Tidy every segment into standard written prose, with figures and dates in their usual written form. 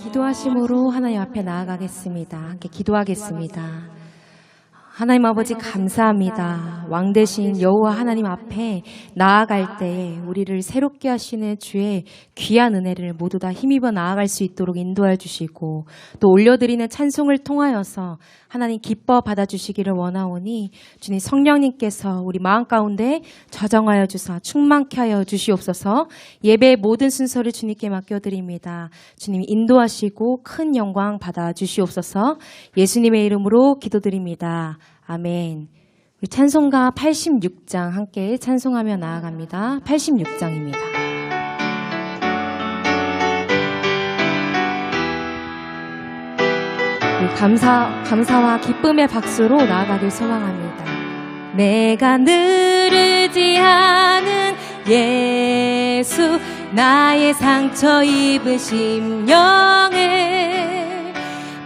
기도하심으로 하나님 앞에 나아가겠습니다. 함께 기도하겠습니다. 하나님 아버지 감사합니다. 왕 대신 여호와 하나님 앞에 나아갈 때 우리를 새롭게 하시는 주의 귀한 은혜를 모두 다 힘입어 나아갈 수 있도록 인도해 주시고 또 올려드리는 찬송을 통하여서 하나님 기뻐 받아주시기를 원하오니 주님 성령님께서 우리 마음 가운데 저정하여 주사 충만케 하여 주시옵소서. 예배의 모든 순서를 주님께 맡겨드립니다. 주님 인도하시고 큰 영광 받아주시옵소서. 예수님의 이름으로 기도드립니다. 아멘. 우리 찬송가 86장 함께 찬송하며 나아갑니다. 86장입니다. 감사와 기쁨의 박수로 나아가길 소망합니다. 내가 늘 의지하는 예수, 나의 상처 입은 심령을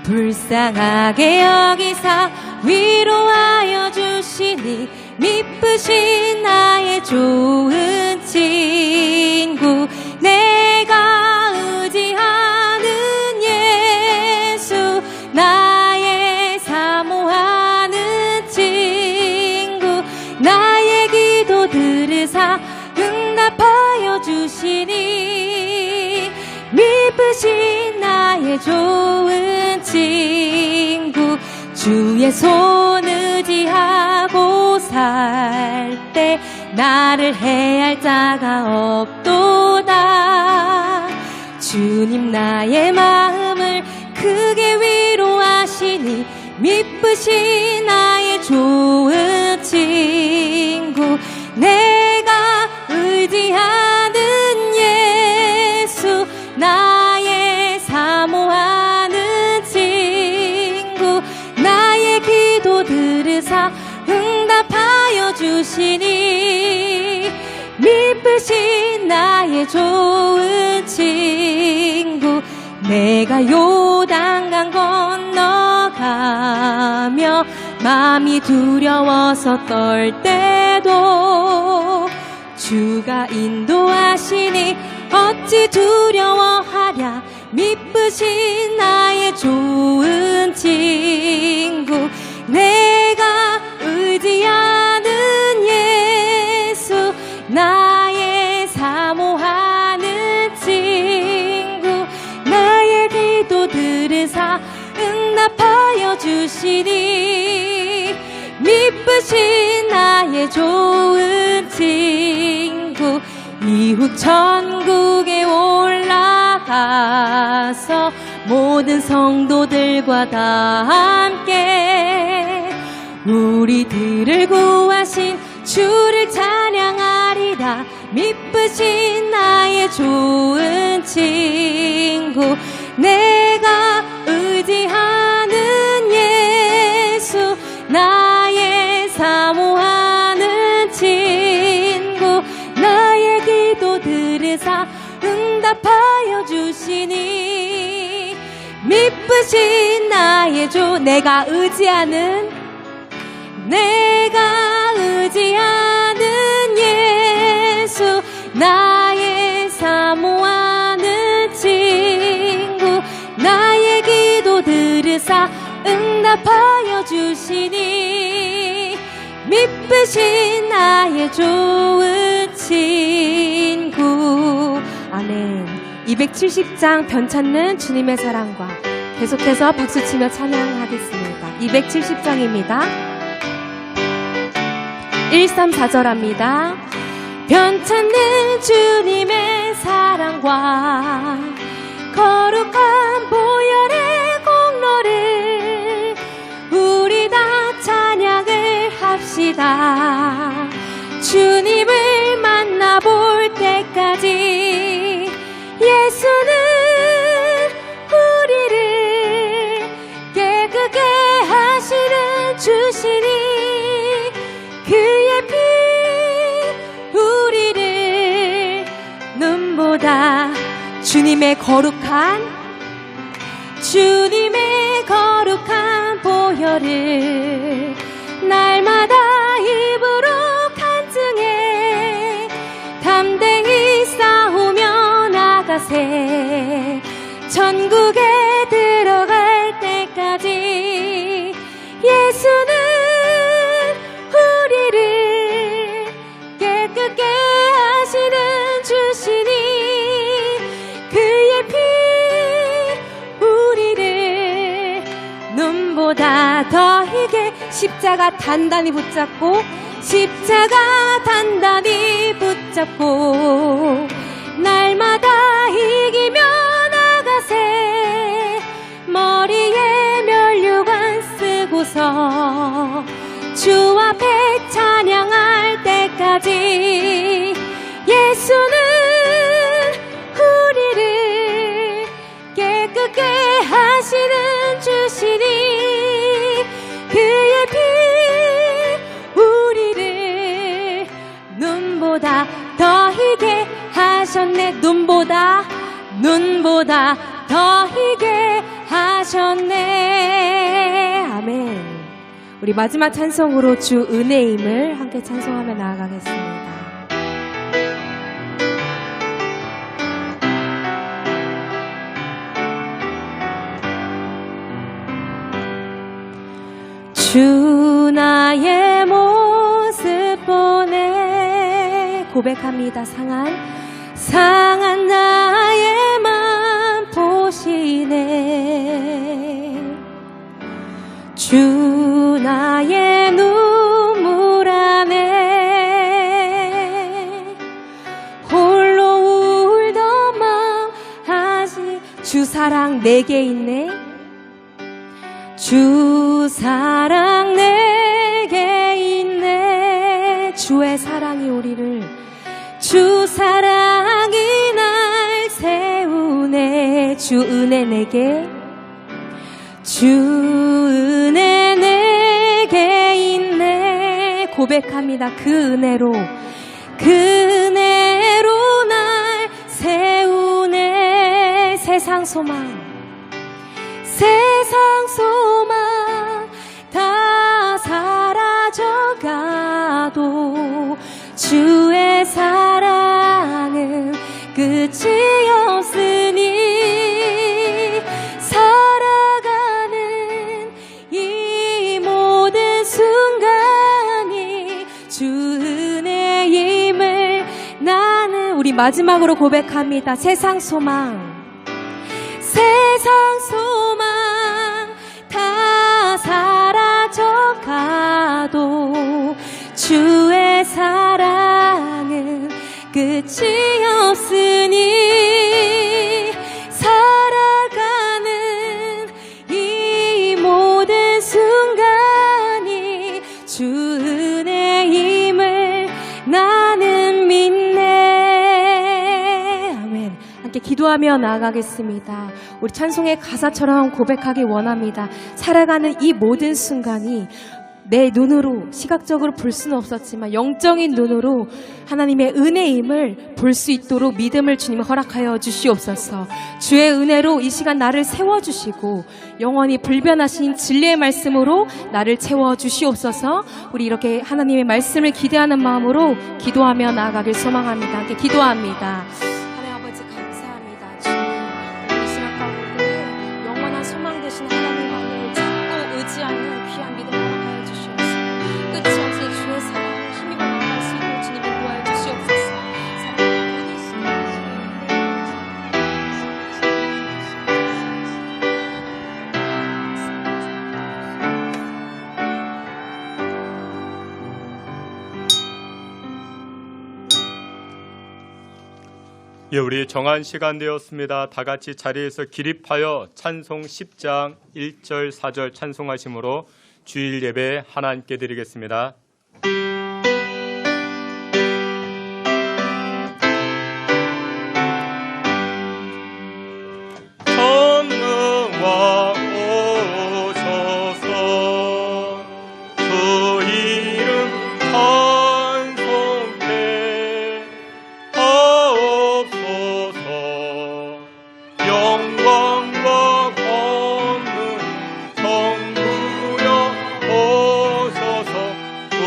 불쌍하게 여기사 위로하여 주시니 미쁘신 나의 좋은 친구, 내가 의지하는 예수, 나의 사모하는 친구, 나의 기도 들으사 응답하여 주시니 미쁘신 나의 좋은 친구, 주의 손 의지하고 살 때 나를 해할 자가 없도다. 주님 나의 마음을 크게 위로하시니 미쁘신 나의 좋은 친구, 내가 의지하는 예수, 나의 사모하는 친구, 나의 기도 들으사 응답하여 주시니 미쁘신 나의 좋은 친구, 내가 요단강 건너가며 마음이 두려워서 떨 때도 주가 인도하시니 어찌 두려워하랴. 미쁘신 나의 좋은 친구, 내가 의지하는 예수, 나의 사모하는 친구, 나의 기도 들으사 응답하여 주시니 미쁘신 나의 좋은 친구, 이후 천국에 올라가서 모든 성도들과 다 함께 우리들을 구하신 주를 찬양하리라. 미쁘신 나의 좋은 친구, 내가 의지하는 예수, 나의 사모하는 친구, 나의 기도 들으사 응답하여 주시니 미쁘신 나의 내가 의지하는 예수, 나의 사모하는 친구, 나의 기도 들으사 응답하여 주시니 미쁘신 나의 좋은 친구. 아멘. 270장 변찮는 주님의 사랑과 계속해서 박수치며 찬양하겠습니다. 270장입니다. 1, 3, 4절합니다. 변찮는 주님의 사랑과 거룩한 보혈의 공로를 우리 다 찬양을 합시다. 주님을 만나볼 때까지 예수는 우리를 깨끗게 하시는 주시니 그의 피 우리를 눈보다 주님의 거룩한 보혈을 날마다 입으로 간증해 담대히 싸우며 나가세. 천국에 십자가 단단히 붙잡고 십자가 단단히 붙잡고 날마다 이기며 나가세 머리에 면류관 쓰고서 주 앞에 찬양할 때까지 예수는 우리를 깨끗게 하시는 주시니 그의 피 우리를 눈보다 더 희게 하셨네 눈보다 더 희게 하셨네. 아멘. 우리 마지막 찬송으로 주 은혜임을 함께 찬송하며 나아가겠습니다. 주 나의 모습 보내 고백합니다. 상한 나의 맘 보시네 주 나의 눈물 안에 홀로 울던 마음 하시 주 사랑 내게 있네 주 사랑 내게 있네 주의 사랑이 우리를 주 사랑이 날 세우네 주 은혜 내게 주 은혜 내게 있네 고백합니다. 그 은혜로 날 세우네 세상 소망 다 사라져가도 주의 사랑은 끝이 없으니 살아가는 이 모든 순간이 주 은혜임을 나는 우리 마지막으로 고백합니다. 세상 소망 다 사라져가도 주의 사랑은 끝이 없으니 살아가는 이 모든 순간이 주 은혜임을 나는 믿네. 아멘. 함께 기도하며 나아가겠습니다. 우리 찬송의 가사처럼 고백하기 원합니다. 살아가는 이 모든 순간이 내 눈으로 시각적으로 볼 수는 없었지만 영적인 눈으로 하나님의 은혜임을 볼 수 있도록 믿음을 주님 허락하여 주시옵소서. 주의 은혜로 이 시간 나를 세워주시고 영원히 불변하신 진리의 말씀으로 나를 채워주시옵소서. 우리 이렇게 하나님의 말씀을 기대하는 마음으로 기도하며 나아가길 소망합니다. 함께 기도합니다. 하나님 아버지 감사합니다. 주님 이 시간 가운데 영원한 소망 되신 하나님만을 찾고 의지하는 귀한 믿음 허락하여 주시옵소서. 끝이 없이 주의 사랑을 힘입어 나아갈 수 있도록 주님 인도하여 주시옵소서. 예, 우리 정한 시간 되었습니다. 다 같이 자리에서 기립하여 찬송 10장 1절 4절 찬송하심으로 주일 예배 하나님께 드리겠습니다. 전능왕 오셔서 주 이름 찬송해 하옵소서. 영광과 권능 정부여 오셔서 주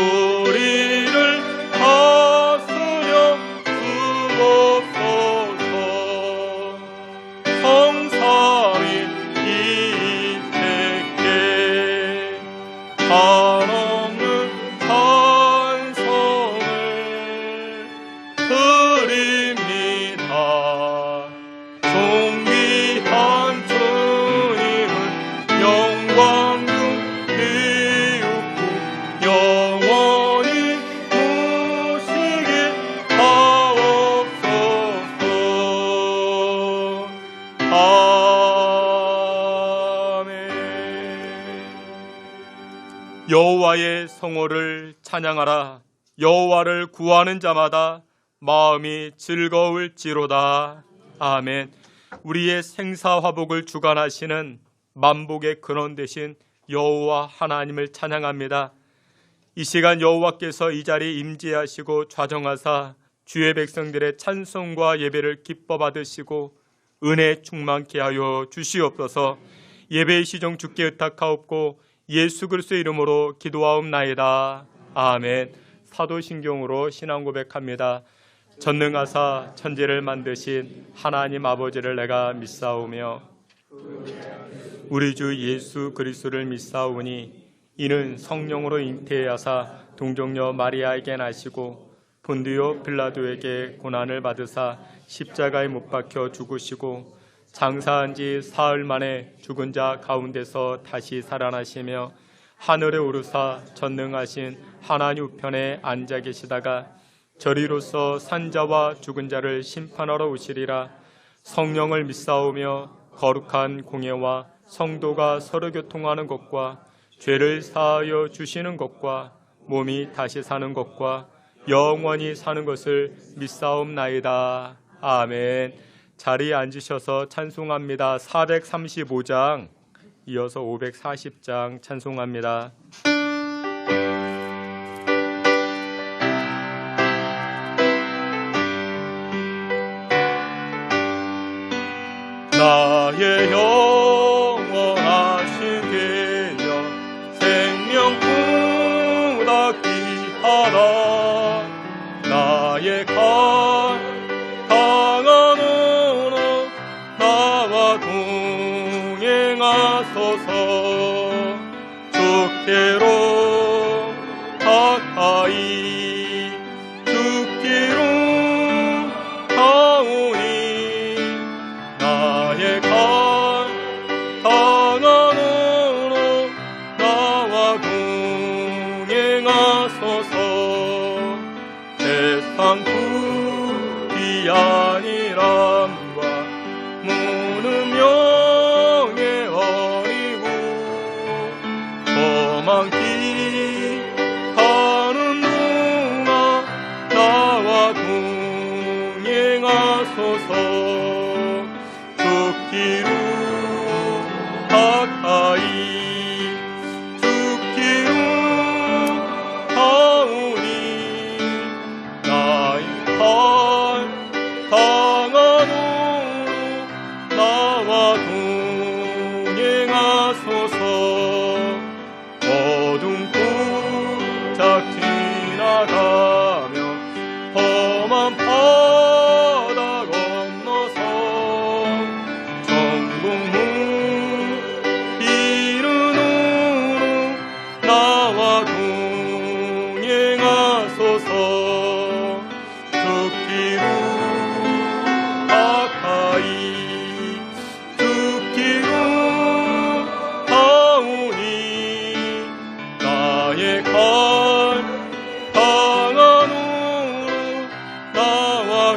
여호와의 성호를 찬양하라. 여호와를 구하는 자마다 마음이 즐거울지로다. 아멘. 우리의 생사화복을 주관하시는 만복의 근원 되신 여호와 하나님을 찬양합니다. 이 시간 여호와께서 이 자리에 임재하시고 좌정하사 주의 백성들의 찬송과 예배를 기뻐 받으시고 은혜 충만케 하여 주시옵소서. 예배의 시종 주께 의탁하옵고 예수 그리스도의 이름으로 기도하옵나이다. 아멘. 사도신경으로 신앙 고백합니다. 전능하사 천지를 만드신 하나님 아버지를 내가 믿사오며 우리 주 예수 그리스도를 믿사오니 이는 성령으로 잉태하사 동정녀 마리아에게 나시고 본디오 빌라도에게 고난을 받으사 십자가에 못 박혀 죽으시고 장사한 지 사흘 만에 죽은 자 가운데서 다시 살아나시며 하늘에 오르사 전능하신 하나님 우편에 앉아 계시다가 저리로서 산자와 죽은 자를 심판하러 오시리라. 성령을 믿사오며 거룩한 공예와 성도가 서로 교통하는 것과 죄를 사하여 주시는 것과 몸이 다시 사는 것과 영원히 사는 것을 믿사옵나이다. 아멘. 자리에 앉으셔서 찬송합니다. 435장 이어서 540장 찬송합니다. 나의 영원하신 계여 생명보다 귀하다. 나의 강한 언어 나와 동행하소서. 주께로 가까이 죽기로 가오니 나의 강한 언어 나와 동행하소서. 세상 부귀 아니람과 무는 명예 어리고 험한 길 가는 동안 나와 동행하소서. 죽기로 가까이 죽기로 가오니 나의 강한 언어 나와 동행하소서. 어둠 굴짝 지나가며 험한 바다 건너서 전공문 이르노로 나와 동행하소서. 죽기로 가까이 죽기로 가오니 나의 강한 언어 나와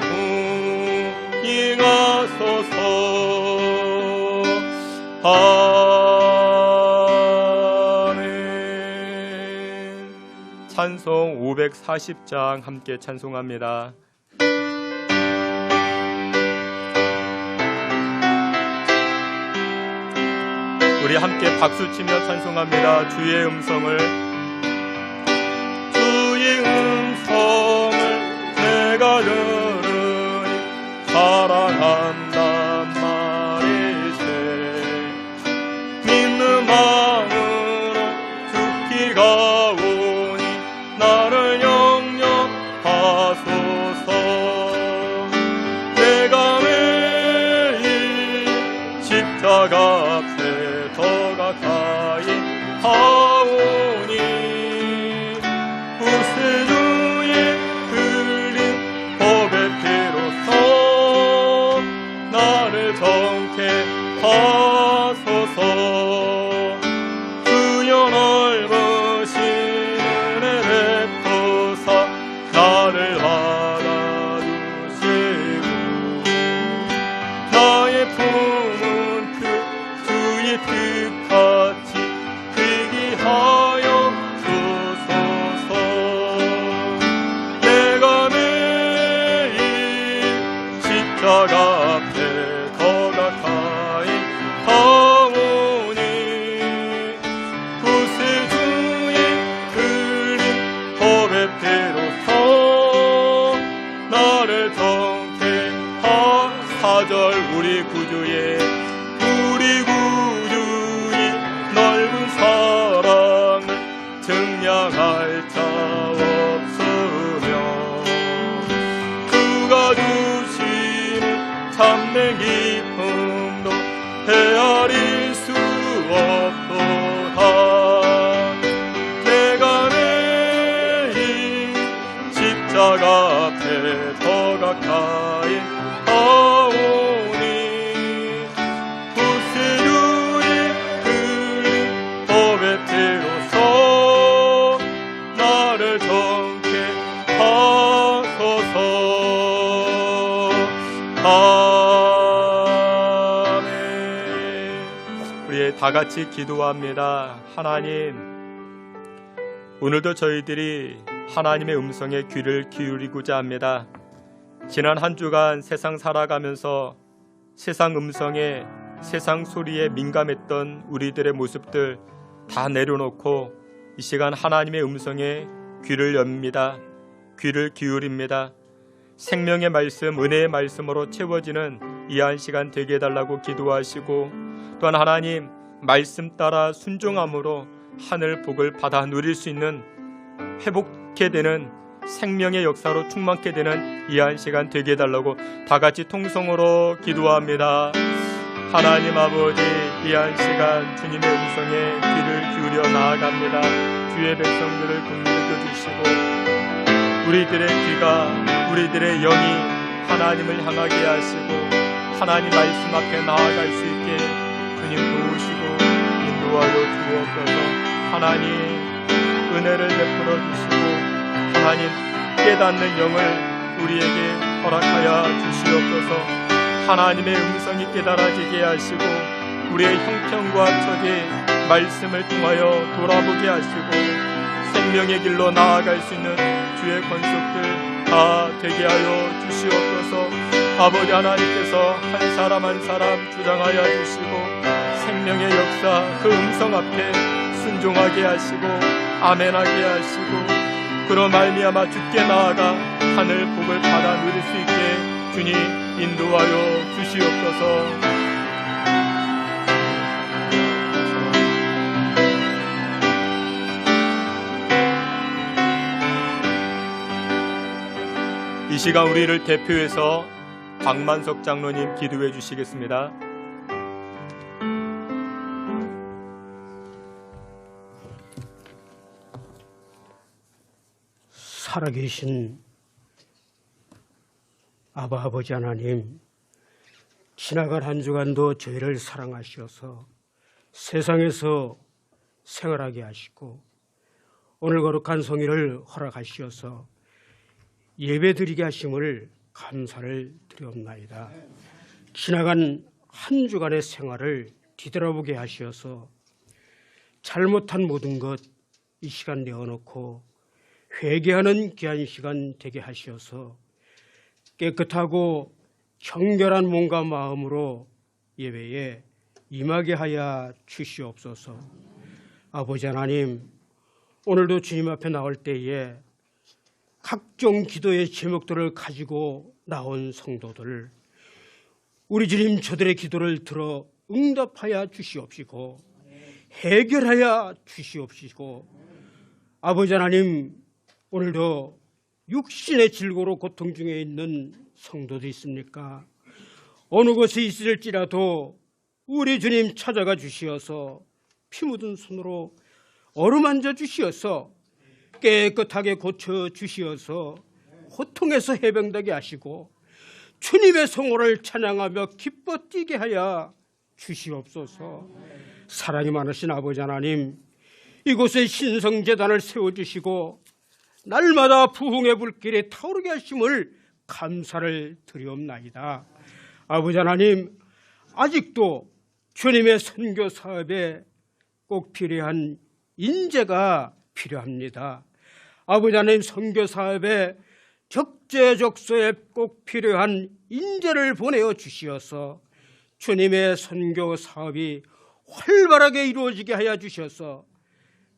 동행하소서. 아멘. 찬송 540장 함께 찬송합니다. 우리 함께 박수치며 찬송합니다. 주의 음성을 내가 들으니 사랑한단 말이세. 믿는 마음으로 죽기가 오니 나를 영접하소서. 내가 매일 십자가 앞에 더 가까이 하오니 구세주의 흘린 법의 피로써 나를 정케 하소서. 주여 넓으신 은혜 베푸사 나를 받아주시고 나의 품은 주의 뜻같이 귀기하여 십자가 앞에 더 가까이 가오니 구세주의 흘린 법의 피로써 나를 정케 하사절 우리 구주의 넓은 사랑을 증량할 자 없으며 그가 주시는 참된 기쁨도 헤아릴 수 없도다. 내가 매일 십자가 앞에 더 가까이 가오니 구세주의 흘린 법의 피로써 나를 정케 하소서. 아멘. 우리 다 같이 기도합니다. 하나님, 오늘도 저희들이 하나님의 음성에 귀를 기울이고자 합니다. 지난 한 주간 세상 살아가면서 세상 음성에, 세상 소리에 민감했던 우리들의 모습들 다 내려놓고 이 시간 하나님의 음성에 귀를 엽니다. 귀를 기울입니다. 생명의 말씀, 은혜의 말씀으로 채워지는 이 한 시간 되게 해달라고 기도하시고, 또한 하나님 말씀 따라 순종함으로 하늘 복을 받아 누릴 수 있는, 회복케 되는 생명의 역사로 충만케 되는 이 한 시간 되게 해달라고 다 같이 통성으로 기도합니다. 하나님 아버지, 이 한 시간 주님의 음성에 귀를 기울여 나아갑니다. 주의 백성들을 긍휼히 여겨주시고 우리들의 귀가, 우리들의 영이 하나님을 향하게 하시고 하나님 말씀 앞에 나아갈 수 있게 주님 도우시고 인도하여 주옵소서. 하나님 은혜를 베풀어 주시고 하나님 깨닫는 영을 우리에게 허락하여 주시옵소서. 하나님의 음성이 깨달아지게 하시고 우리의 형편과 처지 말씀을 통하여 돌아보게 하시고 생명의 길로 나아갈 수 있는 주의 권속들 다 되게 하여 주시옵소서. 아버지 하나님께서 한 사람 한 사람 주장하여 주시고 생명의 역사 그 음성 앞에 순종하게 하시고 아멘하게 하시고 그로 말미암아 주께 나아가 하늘 복을 받아 누릴 수 있게 주님 인도하여 주시옵소서. 이 시간 우리를 대표해서 박만석 장로님 기도해 주시겠습니다. 살아계신 아버지 하나님, 지나간 한 주간도 저희를 사랑하셔서 세상에서 생활하게 하시고 오늘 거룩한 성일을 허락하시어서 예배드리게 하심을 감사를 드리옵나이다. 지나간 한 주간의 생활을 뒤돌아보게 하시어서 잘못한 모든 것 이 시간 내어놓고 회개하는 귀한 시간 되게 하시어서 깨끗하고 정결한 몸과 마음으로 예배에 임하게 하여 주시옵소서. 아버지 하나님, 오늘도 주님 앞에 나올 때에 각종 기도의 제목들을 가지고 나온 성도들, 우리 주님 저들의 기도를 들어 응답하여 주시옵시고 해결하여 주시옵시고 아버지 하나님, 오늘도 육신의 질고로 고통 중에 있는 성도도 있습니까? 어느 곳에 있을지라도 우리 주님 찾아가 주시어서 피 묻은 손으로 어루만져 주시어서 깨끗하게 고쳐 주시어서 고통에서 해병되게 하시고 주님의 성호를 찬양하며 기뻐 뛰게 하여 주시옵소서. 사랑이 많으신 아버지 하나님, 이곳에 신성재단을 세워주시고 날마다 부흥의 불길에 타오르게 하심을 감사를 드리옵나이다. 아버지 하나님, 아직도 주님의 선교 사업에 꼭 필요한 인재가 필요합니다. 아버지 하나님, 선교 사업에 국제적소에 꼭 필요한 인재를 보내어 주시어서 주님의 선교 사업이 활발하게 이루어지게 하여 주셔서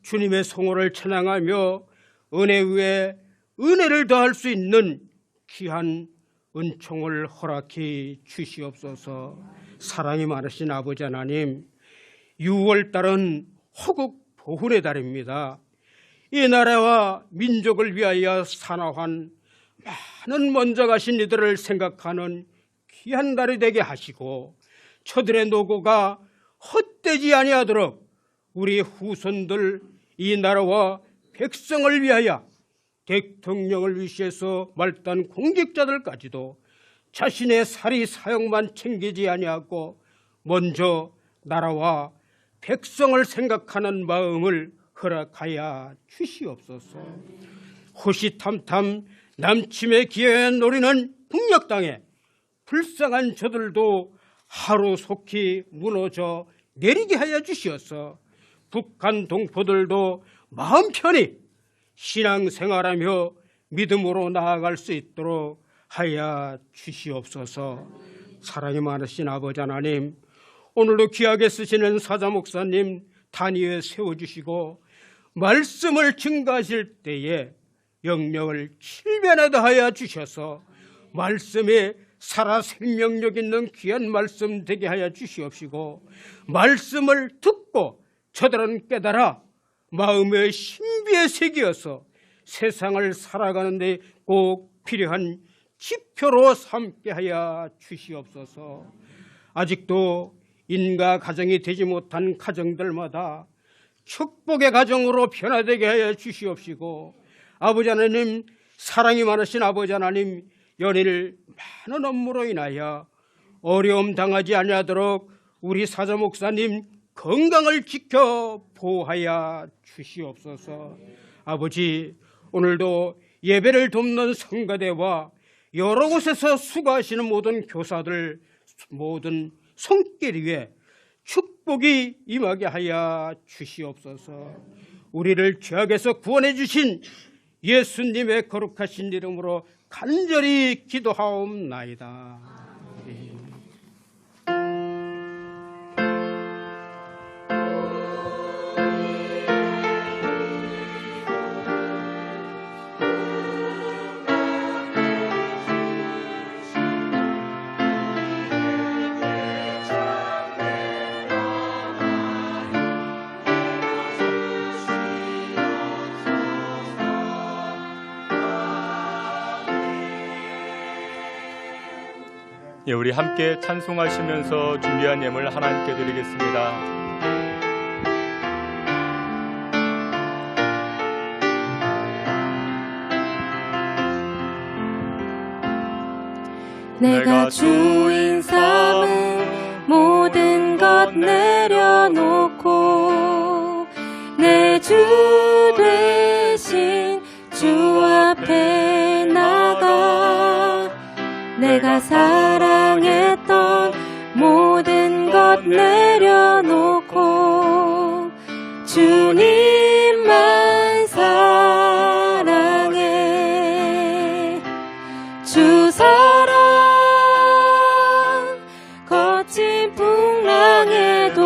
주님의 성호를 찬양하며 은혜 위에 은혜를 더할 수 있는 귀한 은총을 허락해 주시옵소서. 사랑이 많으신 아버지 하나님, 6월달은 호국 보훈의 달입니다. 이 나라와 민족을 위하여 산화한 많은 먼저 가신 이들을 생각하는 귀한 달이 되게 하시고 저들의 노고가 헛되지 아니하도록 우리 후손들 이 나라와 백성을 위하여 대통령을 위시해서 말단 공직자들까지도 자신의 사리 사역만 챙기지 아니하고 먼저 나라와 백성을 생각하는 마음을 허락하여 주시옵소서. 호시탐탐 남침에 기어에 노리는 북녘 땅에 불쌍한 저들도 하루속히 무너져 내리게 하여 주시어서 북한 동포들도 마음 편히 신앙생활하며 믿음으로 나아갈 수 있도록 하여 주시옵소서. 사랑이 많으신 아버지 하나님, 오늘도 귀하게 쓰시는 사자 목사님 단위에 세워주시고 말씀을 증가하실 때에 영령을 칠변하다 하여 주셔서 말씀에 살아 생명력 있는 귀한 말씀 되게 하여 주시옵시고 말씀을 듣고 저들은 깨달아 마음의 신비에 새기어서 세상을 살아가는 데 꼭 필요한 지표로 삼게 하여 주시옵소서. 아직도 인가 가정이 되지 못한 가정들마다 축복의 가정으로 변화되게 하여 주시옵시고 아버지 하나님, 사랑이 많으신 아버지 하나님, 연일 많은 업무로 인하여 어려움 당하지 아니하도록 우리 사자 목사님 건강을 지켜 보호하여 주시옵소서. 아버지, 오늘도 예배를 돕는 성가대와 여러 곳에서 수고하시는 모든 교사들, 모든 손길 위에 축복이 임하게 하여 주시옵소서. 우리를 죄악에서 구원해 주신 예수님의 거룩하신 이름으로 간절히 기도하옵나이다. 예, 우리 함께 찬송하시면서 준비한 예물 하나님께 드리겠습니다. 내가 주인 삼은 모든 것 내려놓고 내 주 되신 주 앞에 나가 내가 사랑했던 모든 것 내려놓고 주님만 사랑해. 주 사랑 거친 풍랑에도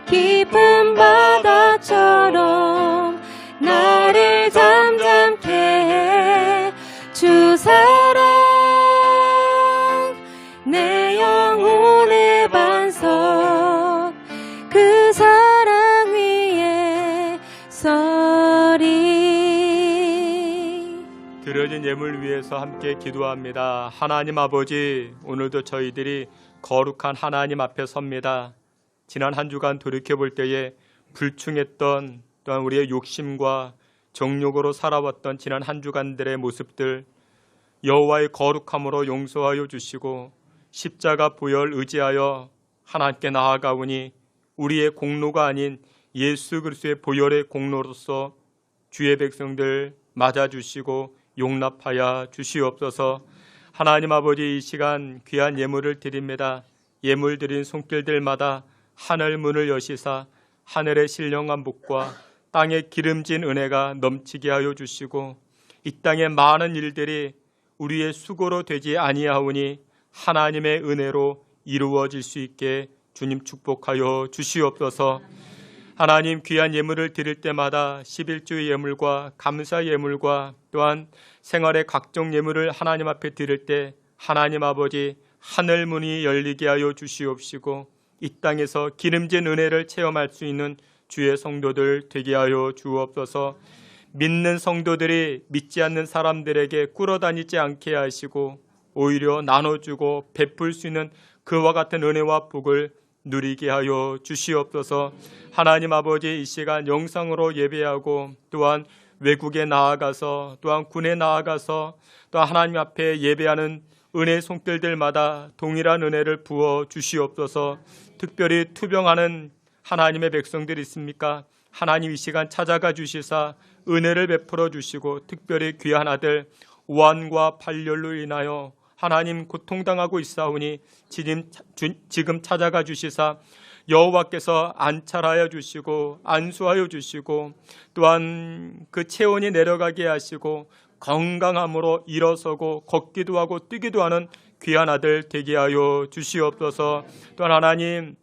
깊은 바다처럼 나를 잠잠케 해. 주 사랑 내 영혼의 반석 그 사랑 위에 서리. 드려진 예물 위해서 함께 기도합니다. 하나님 아버지, 오늘도 저희들이 거룩한 하나님 앞에 섭니다. 지난 한 주간 돌이켜볼 때에 불충했던 또한 우리의 욕심과 정욕으로 살아왔던 지난 한 주간들의 모습들 여호와의 거룩함으로 용서하여 주시고 십자가 보혈 의지하여 하나님께 나아가오니 우리의 공로가 아닌 예수 그리스도의 보혈의 공로로서 주의 백성들 맞아주시고 용납하여 주시옵소서. 하나님 아버지, 이 시간 귀한 예물을 드립니다. 예물 드린 손길들마다 하늘 문을 여시사 하늘의 신령한 복과 땅의 기름진 은혜가 넘치게 하여 주시고 이 땅의 많은 일들이 우리의 수고로 되지 아니하오니 하나님의 은혜로 이루어질 수 있게 주님 축복하여 주시옵소서. 하나님, 귀한 예물을 드릴 때마다 11조 예물과 감사 예물과 또한 생활의 각종 예물을 하나님 앞에 드릴 때 하나님 아버지 하늘 문이 열리게 하여 주시옵시고 이 땅에서 기름진 은혜를 체험할 수 있는 주의 성도들 되게 하여 주옵소서. 믿는 성도들이 믿지 않는 사람들에게 꿇어다니지 않게 하시고 오히려 나눠주고 베풀 수 있는 그와 같은 은혜와 복을 누리게 하여 주시옵소서. 하나님 아버지, 이 시간 영상으로 예배하고 또한 외국에 나아가서 또한 군에 나아가서 또 하나님 앞에 예배하는 은혜 손길들마다 동일한 은혜를 부어 주시옵소서. 특별히 투병하는 하나님의 백성들이 있습니까? 하나님, 이 시간 찾아가 주시사 은혜를 베풀어 주시고 특별히 귀한 아들 오한과 발열로 인하여 하나님 고통당하고 있사오니 지금 찾아가 주시사 여호와께서 안찰하여 주시고 안수하여 주시고 또한 그 체온이 내려가게 하시고 건강함으로 일어서고 걷기도 하고 뛰기도 하는 귀한 아들 되게 하여 주시옵소서. 또한 하나님,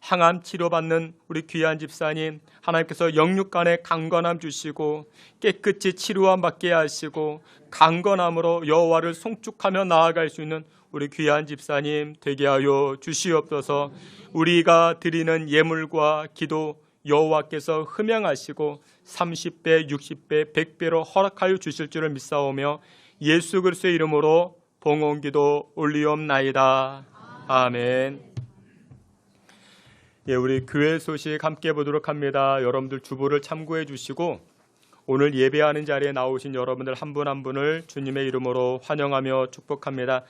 항암 치료받는 우리 귀한 집사님, 하나님께서 영육간에 강건함 주시고 깨끗이 치료함 받게 하시고 강건함으로 여호와를 송축하며 나아갈 수 있는 우리 귀한 집사님 되게 하여 주시옵소서. 우리가 드리는 예물과 기도 여호와께서 흠양하시고 30배, 60배, 100배로 허락하여 주실 줄을 믿사오며 예수 그리스도의 이름으로 봉헌기도 올리옵나이다. 아멘. 예, 우리 교회 소식 함께 보도록 합니다. 여러분들 주보를 참고해 주시고 오늘 예배하는 자리에 나오신 여러분들 한 분 한 분을 주님의 이름으로 환영하며 축복합니다.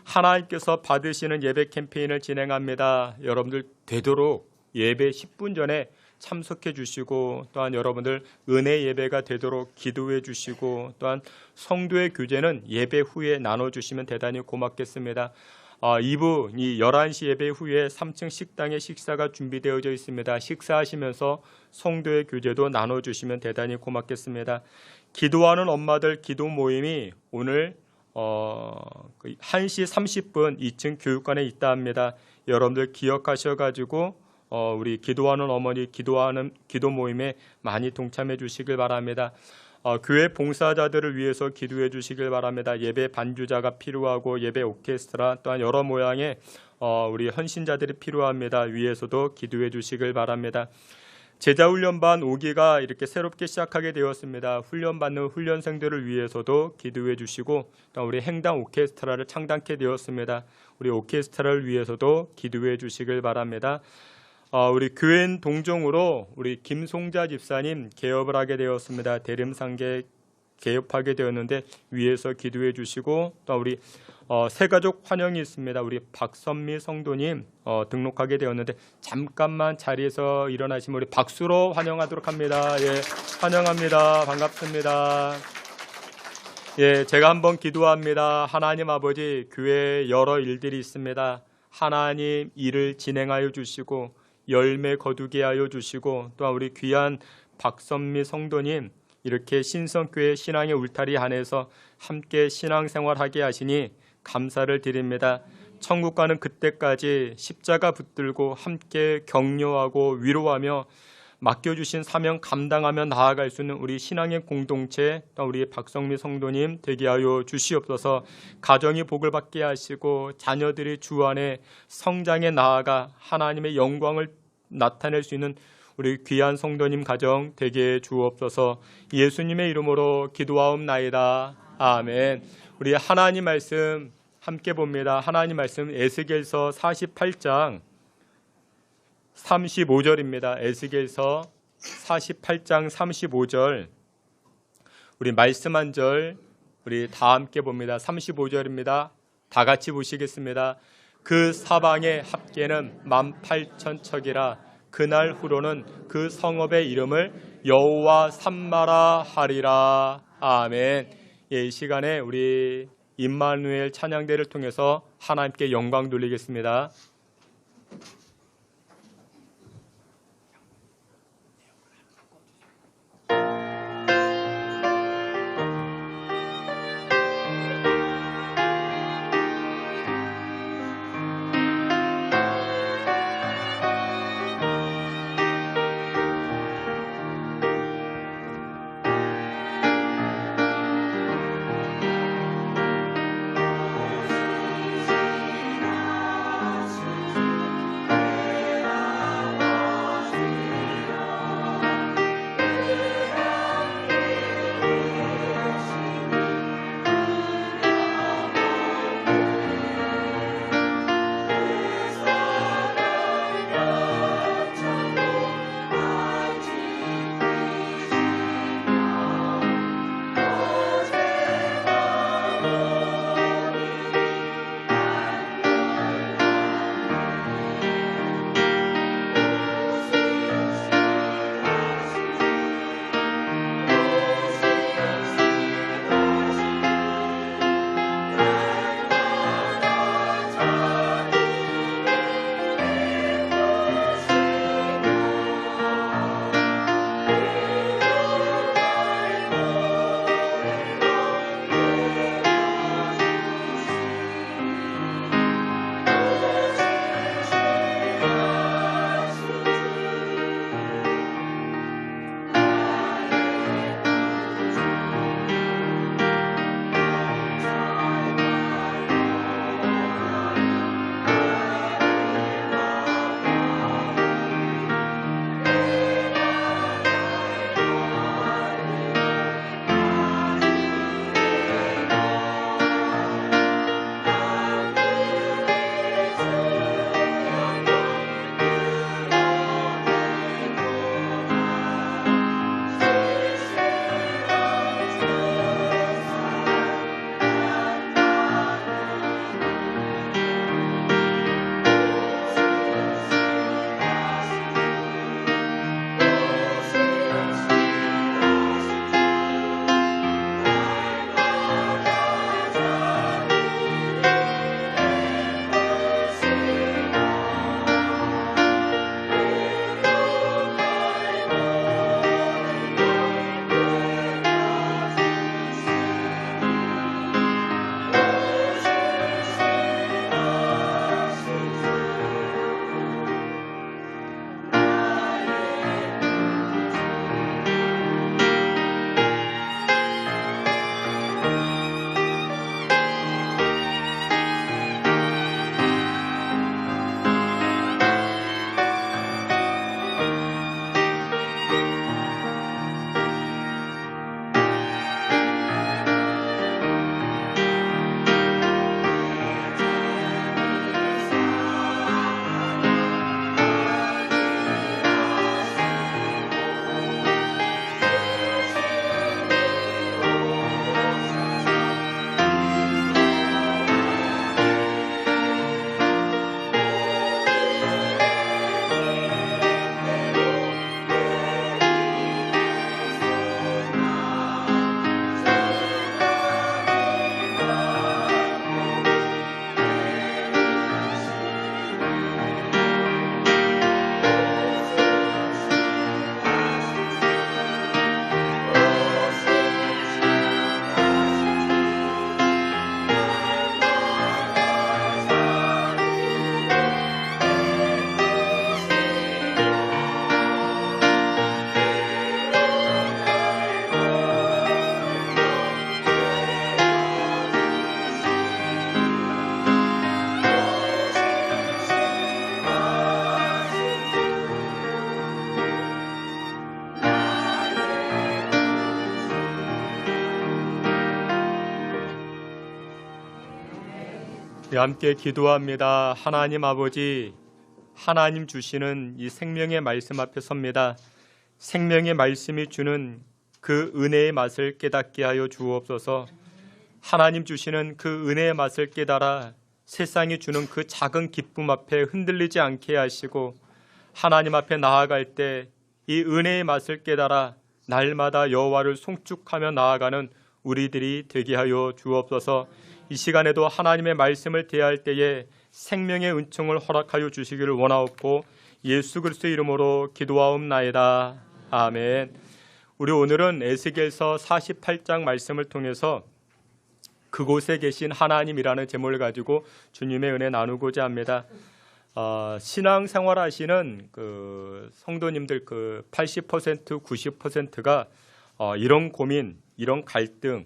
하나님께서 받으시는 예배 캠페인을 진행합니다. 여러분들 되도록 예배 10분 전에 참석해 주시고 또한 여러분들 은혜 예배가 되도록 기도해 주시고 또한 성도의 교제는 예배 후에 나눠주시면 대단히 고맙겠습니다. 2부 11시 예배 후에 3층 식당에 식사가 준비되어져 있습니다. 식사하시면서 성도의 교제도 나눠주시면 대단히 고맙겠습니다. 기도하는 엄마들 기도 모임이 오늘 1시 30분 2층 교육관에 있다 합니다. 여러분들 기억하셔가지고 우리 기도하는 어머니 기도 모임에 많이 동참해 주시길 바랍니다. 교회 봉사자들을 위해서 기도해 주시길 바랍니다. 예배 반주자가 필요하고 예배 오케스트라 또한 여러 모양의 우리 헌신자들이 필요합니다. 위에서도 기도해 주시길 바랍니다. 제자훈련반 5기가 이렇게 새롭게 시작하게 되었습니다. 훈련받는 훈련생들을 위해서도 기도해 주시고 또 우리 행당 오케스트라를 창단케 되었습니다. 우리 오케스트라를 위해서도 기도해 주시길 바랍니다. 우리 교인 동종으로 우리 김송자 집사님 개업을 하게 되었습니다. 대림상계 개업하게 되었는데 위에서 기도해 주시고 또 우리 새가족 환영이 있습니다. 우리 박선미 성도님 등록하게 되었는데 잠깐만 자리에서 일어나시면 우리 박수로 환영하도록 합니다. 예, 환영합니다. 반갑습니다. 예, 제가 한번 기도합니다. 하나님 아버지, 교회에 여러 일들이 있습니다. 하나님 일을 진행하여 주시고 열매 거두게 하여 주시고 또한 우리 귀한 박선미 성도님 이렇게 신성교회 신앙의 울타리 안에서 함께 신앙생활하게 하시니 감사를 드립니다. 천국 가는 그때까지 십자가 붙들고 함께 격려하고 위로하며 맡겨주신 사명 감당하며 나아갈 수 있는 우리 신앙의 공동체 또 우리 박성미 성도님 되게 하여 주시옵소서. 가정이 복을 받게 하시고 자녀들이 주 안에 성장해 나아가 하나님의 영광을 나타낼 수 있는 우리 귀한 성도님 가정 되게 주옵소서. 예수님의 이름으로 기도하옵나이다. 아멘. 우리 하나님 말씀 함께 봅니다. 하나님 말씀 에스겔서 48장 35절입니다. 에스겔서 48장 35절 우리 말씀 한 절 우리 다 함께 봅니다. 35절입니다. 다 같이 보시겠습니다. 그 사방의 합계는 18,000척이라 그날 후로는 그 성읍의 이름을 여호와 삼마라 하리라. 아멘. 예, 이 시간에 우리 임마누엘 찬양대를 통해서 하나님께 영광 돌리겠습니다. 함께 기도합니다. 하나님 아버지, 하나님 주시는 이 생명의 말씀 앞에 섭니다. 생명의 말씀이 주는 그 은혜의 맛을 깨닫게 하여 주옵소서. 하나님 주시는 그 은혜의 맛을 깨달아 세상이 주는 그 작은 기쁨 앞에 흔들리지 않게 하시고, 하나님 앞에 나아갈 때 이 은혜의 맛을 깨달아 날마다 여호와를 송축하며 나아가는 우리들이 되게 하여 주옵소서. 이 시간에도 하나님의 말씀을 대할 때에 생명의 은총을 허락하여 주시기를 원하옵고 예수 그리스도의 이름으로 기도하옵나이다. 아멘. 우리 오늘은 에스겔서 48장 말씀을 통해서 그곳에 계신 하나님이라는 제목을 가지고 주님의 은혜 나누고자 합니다. 신앙생활 하시는 그 성도님들 그 80%, 90%가 이런 고민, 이런 갈등,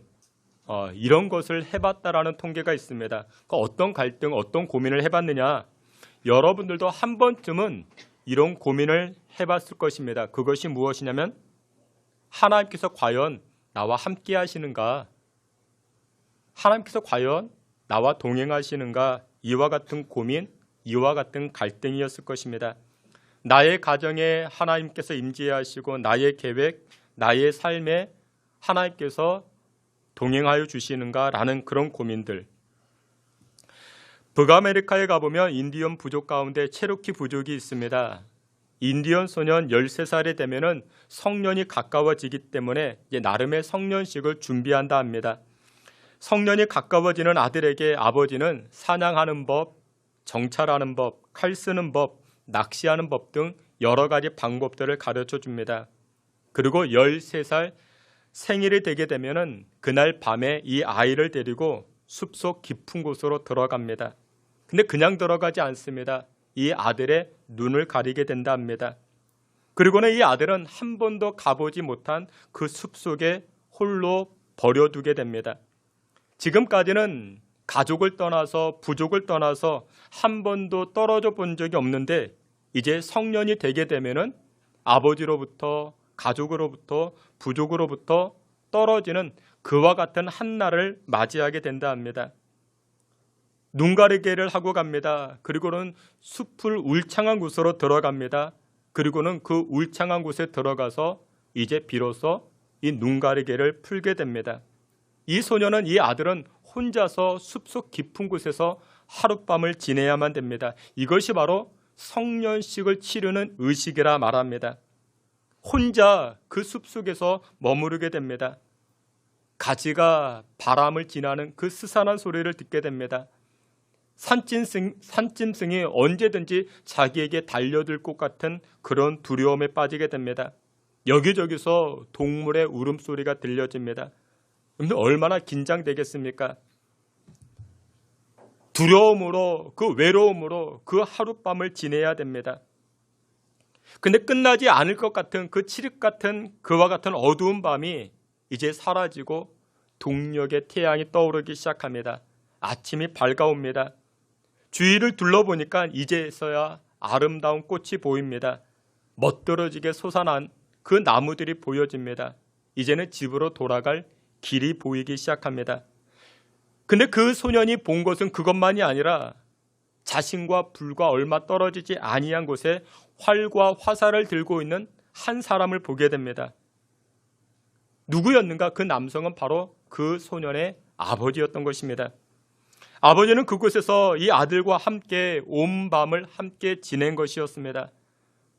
이런 것을 해봤다라는 통계가 있습니다. 어떤 갈등, 어떤 고민을 해봤느냐? 여러분들도 한 번쯤은 이런 고민을 해봤을 것입니다. 그것이 무엇이냐면 하나님께서 과연 나와 함께 하시는가? 하나님께서 과연 나와 동행하시는가? 이와 같은 고민, 이와 같은 갈등이었을 것입니다. 나의 가정에 하나님께서 임재하시고 나의 계획, 나의 삶에 하나님께서 동행하여 주시는가라는 그런 고민들. 북아메리카에 가보면 인디언 부족 가운데 체로키 부족이 있습니다. 인디언 소년 13살이 되면은 성년이 가까워지기 때문에 이제 나름의 성년식을 준비한다 합니다. 성년이 가까워지는 아들에게 아버지는 사냥하는 법, 정찰하는 법, 칼 쓰는 법, 낚시하는 법 등 여러 가지 방법들을 가르쳐 줍니다. 그리고 13살 생일이 되게 되면은 그날 밤에 이 아이를 데리고 숲속 깊은 곳으로 들어갑니다. 근데 그냥 들어가지 않습니다. 이 아들의 눈을 가리게 된다 합니다. 그리고는 이 아들은 한 번도 가보지 못한 그 숲속에 홀로 버려두게 됩니다. 지금까지는 가족을 떠나서 부족을 떠나서 한 번도 떨어져 본 적이 없는데 이제 성년이 되게 되면은 아버지로부터 가족으로부터 부족으로부터 떨어지는 그와 같은 한 날을 맞이하게 된다 합니다. 눈 가리개를 하고 갑니다. 그리고는 숲을 울창한 곳으로 들어갑니다. 그리고는 그 울창한 곳에 들어가서 이제 비로소 이 눈 가리개를 풀게 됩니다. 이 소년은, 이 아들은 혼자서 숲속 깊은 곳에서 하룻밤을 지내야만 됩니다. 이것이 바로 성년식을 치르는 의식이라 말합니다. 혼자 그 숲속에서 머무르게 됩니다. 가지가 바람을 지나는 그 스산한 소리를 듣게 됩니다. 산짐승이 언제든지 자기에게 달려들 것 같은 그런 두려움에 빠지게 됩니다. 여기저기서 동물의 울음소리가 들려집니다. 근데 얼마나 긴장되겠습니까? 두려움으로, 그 외로움으로 그 하룻밤을 지내야 됩니다. 근데 끝나지 않을 것 같은 그 칠흑 같은 그와 같은 어두운 밤이 이제 사라지고 동력의 태양이 떠오르기 시작합니다. 아침이 밝아옵니다. 주위를 둘러보니까 이제서야 아름다운 꽃이 보입니다. 멋들어지게 솟아난 그 나무들이 보여집니다. 이제는 집으로 돌아갈 길이 보이기 시작합니다. 근데 그 소년이 본 것은 그것만이 아니라 자신과 불과 얼마 떨어지지 아니한 곳에 활과 화살을 들고 있는 한 사람을 보게 됩니다. 누구였는가? 그 남성은 바로 그 소년의 아버지였던 것입니다. 아버지는 그곳에서 이 아들과 함께 온 밤을 함께 지낸 것이었습니다.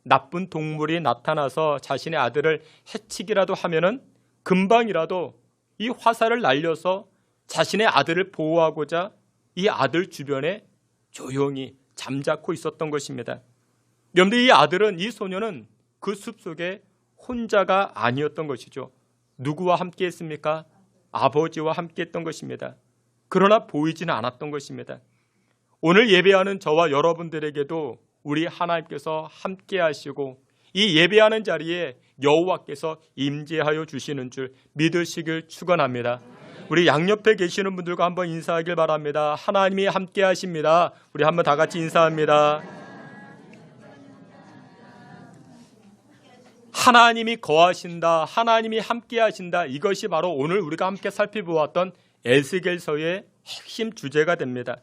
나쁜 동물이 나타나서 자신의 아들을 해치기라도 하면은 금방이라도 이 화살을 날려서 자신의 아들을 보호하고자 이 아들 주변에 조용히 잠자코 있었던 것입니다. 그런데 이 아들은, 이 소년은 그 숲속에 혼자가 아니었던 것이죠. 누구와 함께 했습니까? 아버지와 함께 했던 것입니다. 그러나 보이지는 않았던 것입니다. 오늘 예배하는 저와 여러분들에게도 우리 하나님께서 함께 하시고 이 예배하는 자리에 여호와께서 임재하여 주시는 줄 믿으시길 축원합니다. 우리 양옆에 계시는 분들과 한번 인사하길 바랍니다. 하나님이 함께 하십니다. 우리 한번 다 같이 인사합니다. 하나님이 거하신다. 하나님이 함께 하신다. 이것이 바로 오늘 우리가 함께 살펴보았던 에스겔서의 핵심 주제가 됩니다.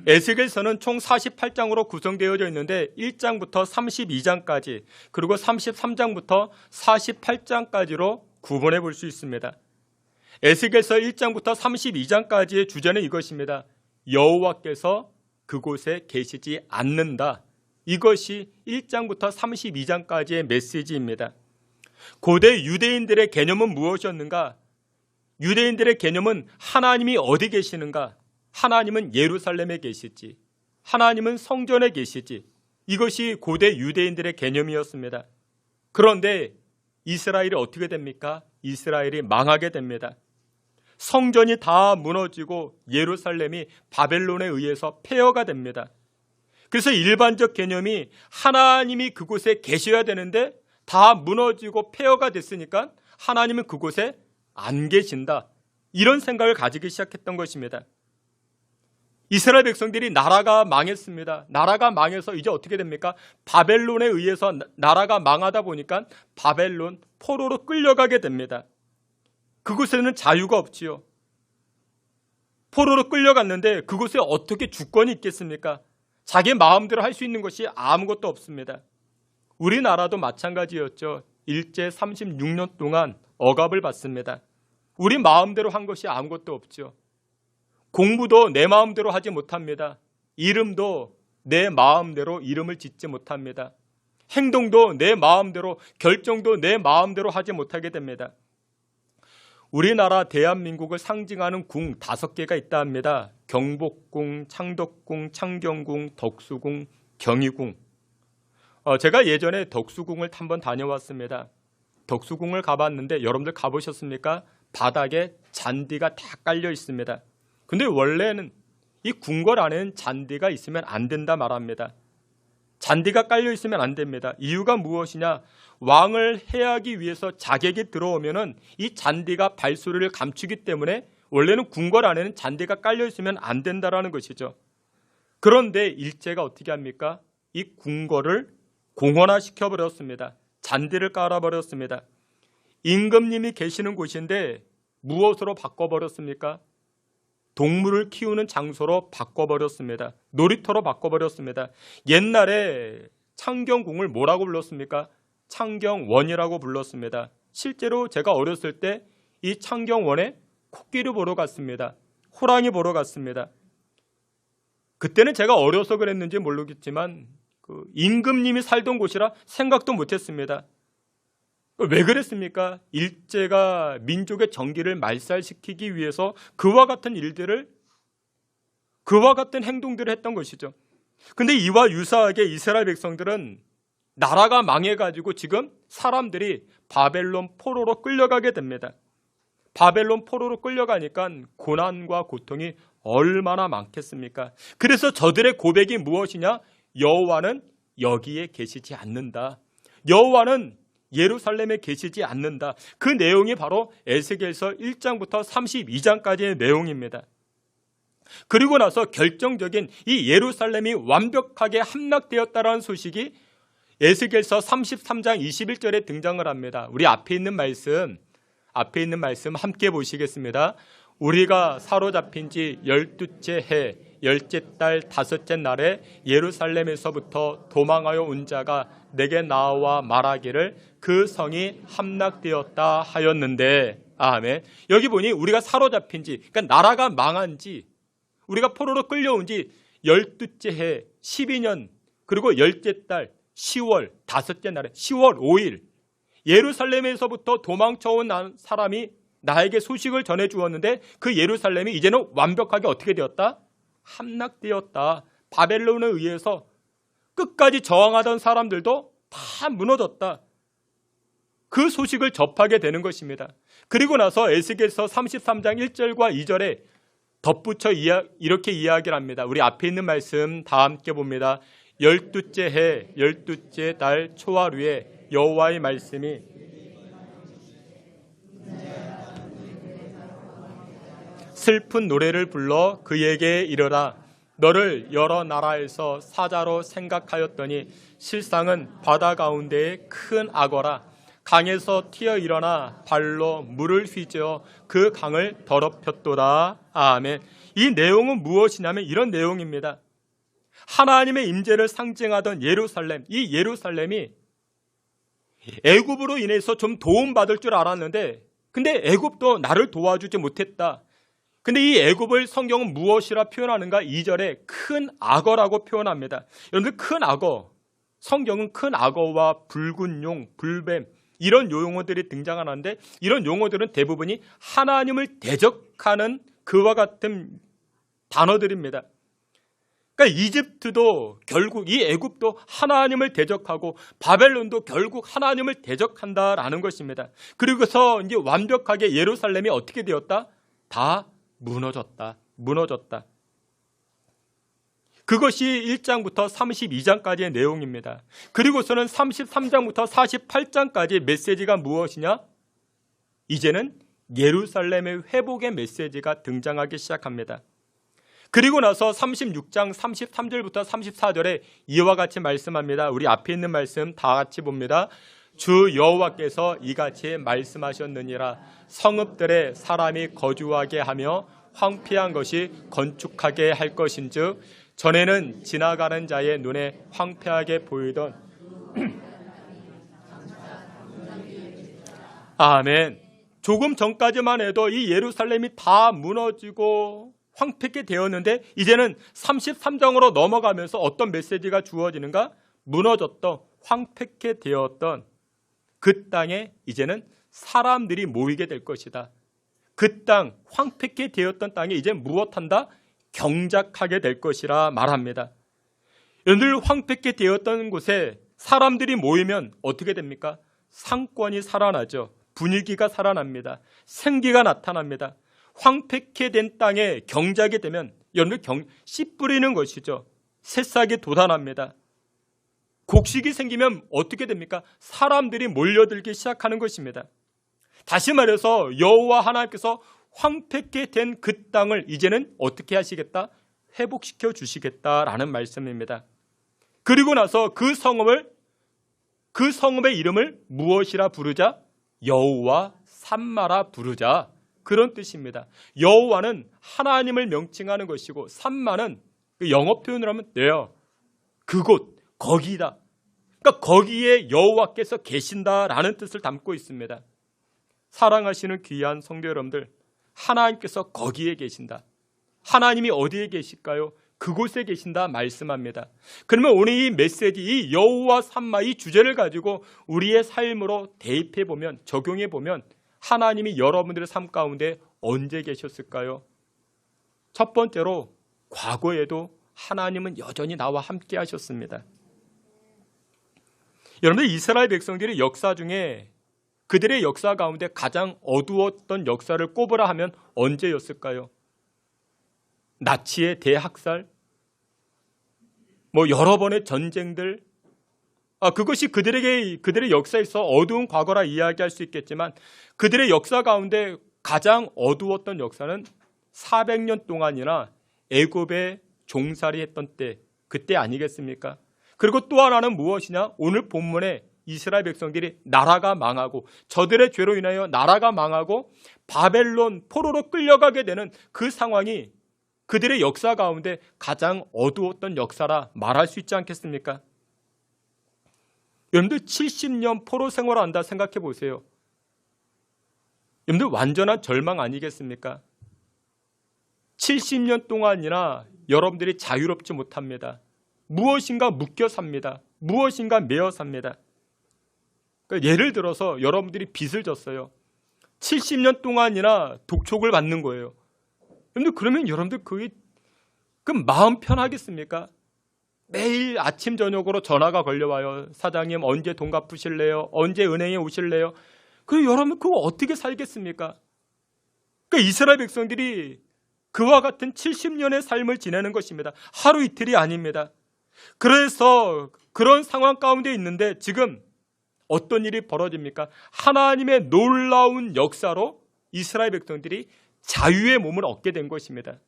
에스겔서는 총 48장으로 구성되어져 있는데 1장부터 32장까지 그리고 33장부터 48장까지로 구분해 볼 수 있습니다. 에스겔서 1장부터 32장까지의 주제는 이것입니다. 여호와께서 그곳에 계시지 않는다. 이것이 1장부터 32장까지의 메시지입니다. 고대 유대인들의 개념은 무엇이었는가? 유대인들의 개념은 하나님이 어디 계시는가? 하나님은 예루살렘에 계시지. 하나님은 성전에 계시지. 이것이 고대 유대인들의 개념이었습니다. 그런데 이스라엘이 어떻게 됩니까? 이스라엘이 망하게 됩니다. 성전이 다 무너지고 예루살렘이 바벨론에 의해서 폐허가 됩니다. 그래서 일반적 개념이 하나님이 그곳에 계셔야 되는데 다 무너지고 폐허가 됐으니까 하나님은 그곳에 안 계신다. 이런 생각을 가지기 시작했던 것입니다. 이스라엘 백성들이 나라가 망했습니다. 나라가 망해서 이제 어떻게 됩니까? 바벨론에 의해서 나라가 망하다 보니까 바벨론 포로로 끌려가게 됩니다. 그곳에는 자유가 없지요. 포로로 끌려갔는데 그곳에 어떻게 주권이 있겠습니까? 자기 마음대로 할 수 있는 것이 아무것도 없습니다. 우리나라도 마찬가지였죠. 일제 36년 동안 억압을 받습니다. 우리 마음대로 한 것이 아무것도 없죠. 공부도 내 마음대로 하지 못합니다. 이름도 내 마음대로 이름을 짓지 못합니다. 행동도 내 마음대로, 결정도 내 마음대로 하지 못하게 됩니다. 우리나라 대한민국을 상징하는 궁 5개가 있다 합니다. 경복궁, 창덕궁, 창경궁, 덕수궁, 경희궁. 제가 예전에 덕수궁을 한번 다녀왔습니다. 덕수궁을 가봤는데 여러분들 가보셨습니까? 바닥에 잔디가 다 깔려 있습니다. 근데 원래는 이 궁궐 안에는 잔디가 있으면 안 된다 말합니다. 잔디가 깔려 있으면 안 됩니다. 이유가 무엇이냐? 왕을 해하기 위해서 자객이 들어오면은 이 잔디가 발소리를 감추기 때문에 원래는 궁궐 안에는 잔디가 깔려 있으면 안 된다라는 것이죠. 그런데 일제가 어떻게 합니까? 이 궁궐을 공원화 시켜버렸습니다. 잔디를 깔아버렸습니다. 임금님이 계시는 곳인데 무엇으로 바꿔버렸습니까? 동물을 키우는 장소로 바꿔버렸습니다. 놀이터로 바꿔버렸습니다. 옛날에 창경궁을 뭐라고 불렀습니까? 창경원이라고 불렀습니다. 실제로 제가 어렸을 때 이 창경원에 코끼리 보러 갔습니다. 호랑이 보러 갔습니다. 그때는 제가 어려서 그랬는지 모르겠지만 임금님이 살던 곳이라 생각도 못했습니다. 왜 그랬습니까? 일제가 민족의 정기를 말살시키기 위해서 그와 같은 일들을, 그와 같은 행동들을 했던 것이죠. 근데 이와 유사하게 이스라엘 백성들은 나라가 망해가지고 지금 사람들이 바벨론 포로로 끌려가게 됩니다. 바벨론 포로로 끌려가니까 고난과 고통이 얼마나 많겠습니까? 그래서 저들의 고백이 무엇이냐? 여호와는 여기에 계시지 않는다. 여호와는 예루살렘에 계시지 않는다. 그 내용이 바로 에스겔서 1장부터 32장까지의 내용입니다. 그리고 나서 결정적인 이 예루살렘이 완벽하게 함락되었다라는 소식이 에스겔서 33장 21절에 등장을 합니다. 우리 앞에 있는 말씀 함께 보시겠습니다. 우리가 사로잡힌 지 12째 해 10째 달 5째 날에 예루살렘에서부터 도망하여 온 자가 내게 나와 말하기를 그 성이 함락되었다 하였는데, 아멘. 여기 보니 우리가 사로잡힌 지, 그러니까 나라가 망한 지, 우리가 포로로 끌려온 지 12째 해 12년 그리고 10째 달 10월 5째 날에 10월 5일 예루살렘에서부터 도망쳐온 사람이 나에게 소식을 전해 주었는데 그 예루살렘이 이제는 완벽하게 어떻게 되었다? 함락되었다. 바벨론에 의해서 끝까지 저항하던 사람들도 다 무너졌다. 그 소식을 접하게 되는 것입니다. 그리고 나서 에스겔서 33장 1절과 2절에 덧붙여 이렇게 이야기를 합니다. 우리 앞에 있는 말씀 다 함께 봅니다. 12째 해 12째 달 초하루에 여호와의 말씀이 슬픈 노래를 불러 그에게 이르라. 너를 여러 나라에서 사자로 생각하였더니 실상은 바다 가운데의 큰 악어라. 강에서 튀어 일어나 발로 물을 휘저어 그 강을 더럽혔도다. 아멘. 이 내용은 무엇이냐면 이런 내용입니다. 하나님의 임재를 상징하던 예루살렘, 이 예루살렘이 애굽으로 인해서 좀 도움받을 줄 알았는데 근데 애굽도 나를 도와주지 못했다. 근데 이 애굽을 성경은 무엇이라 표현하는가? 2절에 큰 악어라고 표현합니다. 여러분들 큰 악어, 성경은 큰 악어와 붉은 용, 불뱀 이런 용어들이 등장하는데 이런 용어들은 대부분이 하나님을 대적하는 그와 같은 단어들입니다. 그러니까 이집트도 결국 이 애굽도 하나님을 대적하고 바벨론도 결국 하나님을 대적한다라는 것입니다. 그리고서 이제 완벽하게 예루살렘이 어떻게 되었다? 다 무너졌다. 그것이 1장부터 32장까지의 내용입니다. 그리고서는 33장부터 48장까지 메시지가 무엇이냐? 이제는 예루살렘의 회복의 메시지가 등장하기 시작합니다. 그리고 나서 36장 33절부터 34절에 이와 같이 말씀합니다. 우리 앞에 있는 말씀 다 같이 봅니다. 주 여호와께서 이같이 말씀하셨느니라. 성읍들에 사람이 거주하게 하며 황폐한 것이 건축하게 할 것인즉 전에는 지나가는 자의 눈에 황폐하게 보이던 아멘. 조금 전까지만 해도 이 예루살렘이 다 무너지고 황폐하게 되었는데 이제는 33장으로 넘어가면서 어떤 메시지가 주어지는가? 무너졌던 황폐하게 되었던 그 땅에 이제는 사람들이 모이게 될 것이다. 그 땅, 황폐하게 되었던 땅에 이제 무엇한다? 경작하게 될 것이라 말합니다. 여러분들 황폐하게 되었던 곳에 사람들이 모이면 어떻게 됩니까? 상권이 살아나죠. 분위기가 살아납니다. 생기가 나타납니다. 황폐하게 된 땅에 경작이 되면 여러분들 씨 뿌리는 것이죠. 새싹이 돋아납니다. 곡식이 생기면 어떻게 됩니까? 사람들이 몰려들기 시작하는 것입니다. 다시 말해서 여호와 하나님께서 황폐하게 된 그 땅을 이제는 어떻게 하시겠다? 회복시켜 주시겠다라는 말씀입니다. 그리고 나서 그 성읍의 이름을 무엇이라 부르자? 여호와 삼마라 부르자. 그런 뜻입니다. 여호와는 하나님을 명칭하는 것이고 삼마는 그 영어 표현을 하면 돼요. 그곳, 거기다. 그러니까 거기에 여호와께서 계신다라는 뜻을 담고 있습니다. 사랑하시는 귀한 성도 여러분들, 하나님께서 거기에 계신다. 하나님이 어디에 계실까요? 그곳에 계신다 말씀합니다. 그러면 오늘 이 메시지, 이 여호와 삼마 이 주제를 가지고 우리의 삶으로 대입해 보면, 적용해 보면 하나님이 여러분들의 삶 가운데 언제 계셨을까요? 첫 번째로 과거에도 하나님은 여전히 나와 함께 하셨습니다. 여러분들 이스라엘 백성들의 역사 중에 그들의 역사 가운데 가장 어두웠던 역사를 꼽으라 하면 언제였을까요? 나치의 대학살, 여러 번의 전쟁들, 그것이 그들의 역사에서 어두운 과거라 이야기할 수 있겠지만 그들의 역사 가운데 가장 어두웠던 역사는 400년 동안이나 애굽에 종살이 했던 때, 그때 아니겠습니까? 그리고 또 하나는 무엇이냐? 오늘 본문에 이스라엘 백성들이 나라가 망하고 저들의 죄로 인하여 나라가 망하고 바벨론 포로로 끌려가게 되는 그 상황이 그들의 역사 가운데 가장 어두웠던 역사라 말할 수 있지 않겠습니까? 여러분들 70년 포로 생활을 한다 생각해 보세요. 여러분들 완전한 절망 아니겠습니까? 70년 동안이나 여러분들이 자유롭지 못합니다. 무엇인가 묶여 삽니다. 무엇인가 매어 삽니다. 그러니까 예를 들어서 여러분들이 빚을 졌어요. 70년 동안이나 독촉을 받는 거예요. 그러면 여러분들 그 마음 편하겠습니까? 매일 아침 저녁으로 전화가 걸려와요. 사장님 언제 돈 갚으실래요? 언제 은행에 오실래요? 그럼 여러분 그거 어떻게 살겠습니까? 그러니까 이스라엘 백성들이 그와 같은 70년의 삶을 지내는 것입니다. 하루 이틀이 아닙니다. 그래서 그런 상황 가운데 있는데 지금 어떤 일이 벌어집니까? 하나님의 놀라운 역사로 이스라엘 백성들이 자유의 몸을 얻게 된 것입니다.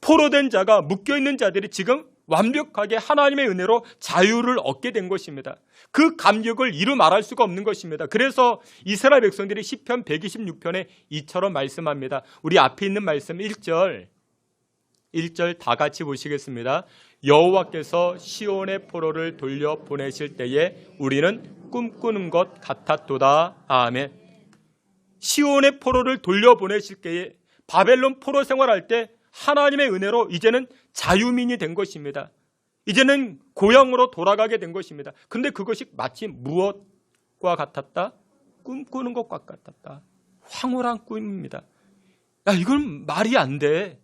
포로된 자가 묶여있는 자들이 지금 완벽하게 하나님의 은혜로 자유를 얻게 된 것입니다. 그 감격을 이루 말할 수가 없는 것입니다. 그래서 이스라엘 백성들이 시편 126편에 이처럼 말씀합니다. 우리 앞에 있는 말씀 1절 다 같이 보시겠습니다. 여호와께서 시온의 포로를 돌려보내실 때에 우리는 꿈꾸는 것 같았도다. 아멘. 시온의 포로를 돌려보내실 때에 바벨론 포로 생활할 때 하나님의 은혜로 이제는 자유민이 된 것입니다. 이제는 고향으로 돌아가게 된 것입니다. 근데 그것이 마치 무엇과 같았다? 꿈꾸는 것과 같았다. 황홀한 꿈입니다. 야, 이건 말이 안 돼.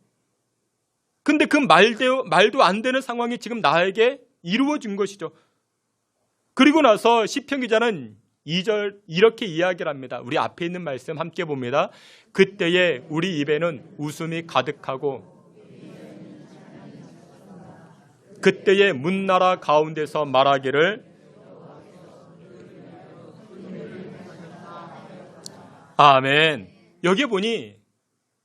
근데 그 말도 안 되는 상황이 지금 나에게 이루어진 것이죠. 그리고 나서 시편 기자는 2절 이렇게 이야기를 합니다. 우리 앞에 있는 말씀 함께 봅니다. 그때에 우리 입에는 웃음이 가득하고 그때에 문나라 가운데서 말하기를 아멘. 여기 보니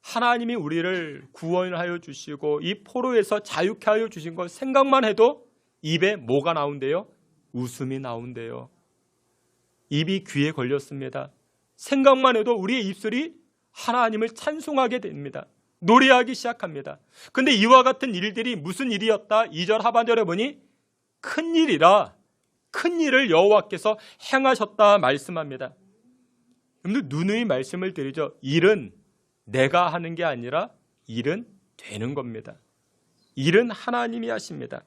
하나님이 우리를 구원하여 주시고 이 포로에서 자유케 하여 주신 것 생각만 해도 입에 뭐가 나온대요? 웃음이 나온대요. 입이 귀에 걸렸습니다. 생각만 해도 우리의 입술이 하나님을 찬송하게 됩니다. 노래하기 시작합니다. 근데 이와 같은 일들이 무슨 일이었다? 2절 하반절에 보니 큰 일이라 큰 일을 여호와께서 행하셨다 말씀합니다. 여러분들 누누이 말씀을 드리죠. 일은 내가 하는 게 아니라 일은 되는 겁니다. 일은 하나님이 하십니다.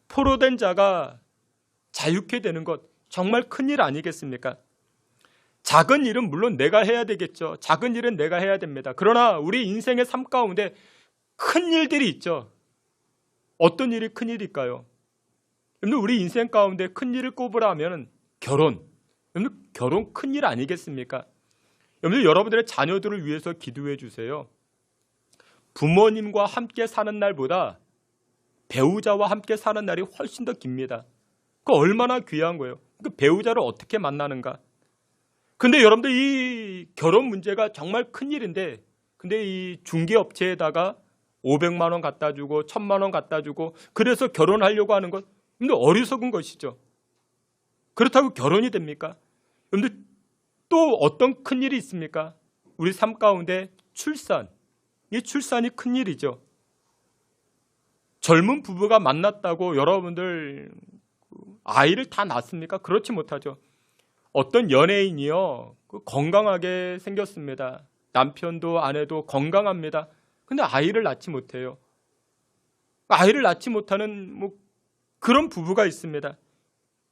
포로된 자가 자유케 되는 것 정말 큰일 아니겠습니까? 작은 일은 물론 내가 해야 되겠죠. 작은 일은 내가 해야 됩니다. 그러나 우리 인생의 삶 가운데 큰 일들이 있죠. 어떤 일이 큰 일일까요? 여러분 우리 인생 가운데 큰 일을 꼽으라면 결혼. 여러분 결혼 큰 일 아니겠습니까? 여러분들의 자녀들을 위해서 기도해 주세요. 부모님과 함께 사는 날보다 배우자와 함께 사는 날이 훨씬 더 깁니다. 그 얼마나 귀한 거예요. 그 배우자를 어떻게 만나는가? 근데 여러분들 이 결혼 문제가 정말 큰일인데 근데 이 중개업체에다가 500만 원 갖다 주고 1000만 원 갖다 주고 그래서 결혼하려고 하는 것 근데 어리석은 것이죠. 그렇다고 결혼이 됩니까? 여러분들 또 어떤 큰일이 있습니까? 우리 삶 가운데 출산. 이 출산이 큰일이죠. 젊은 부부가 만났다고 여러분들 아이를 다 낳습니까? 그렇지 못하죠. 어떤 연예인이요 건강하게 생겼습니다. 남편도 아내도 건강합니다. 근데 아이를 낳지 못해요. 아이를 낳지 못하는 그런 부부가 있습니다.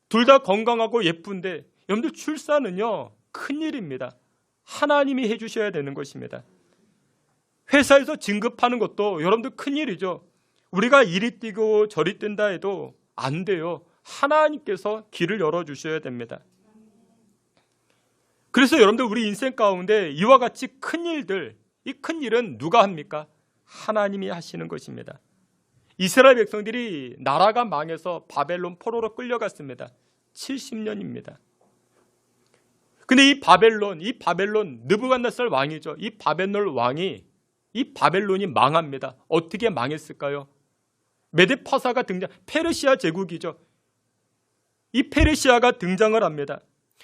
둘 다 건강하고 예쁜데 여러분들 출산은요 큰일입니다. 하나님이 해주셔야 되는 것입니다. 회사에서 진급하는 것도 여러분들 큰일이죠. 우리가 이리 뛰고 저리 뛴다 해도 안 돼요. 하나님께서 길을 열어주셔야 됩니다. 그래서 여러분들 우리 인생 가운데 이와 같이 큰 일들, 이 큰 일은 누가 합니까? 하나님이 하시는 것입니다. 이스라엘 백성들이 나라가 망해서 바벨론 포로로 끌려갔습니다. 70년입니다. 근데 이 바벨론 느부갓네살 왕이죠. 이 바벨론이 망합니다. 어떻게 망했을까요? 메데파사가 페르시아 제국이죠. 이 페르시아가 등장을 합니다.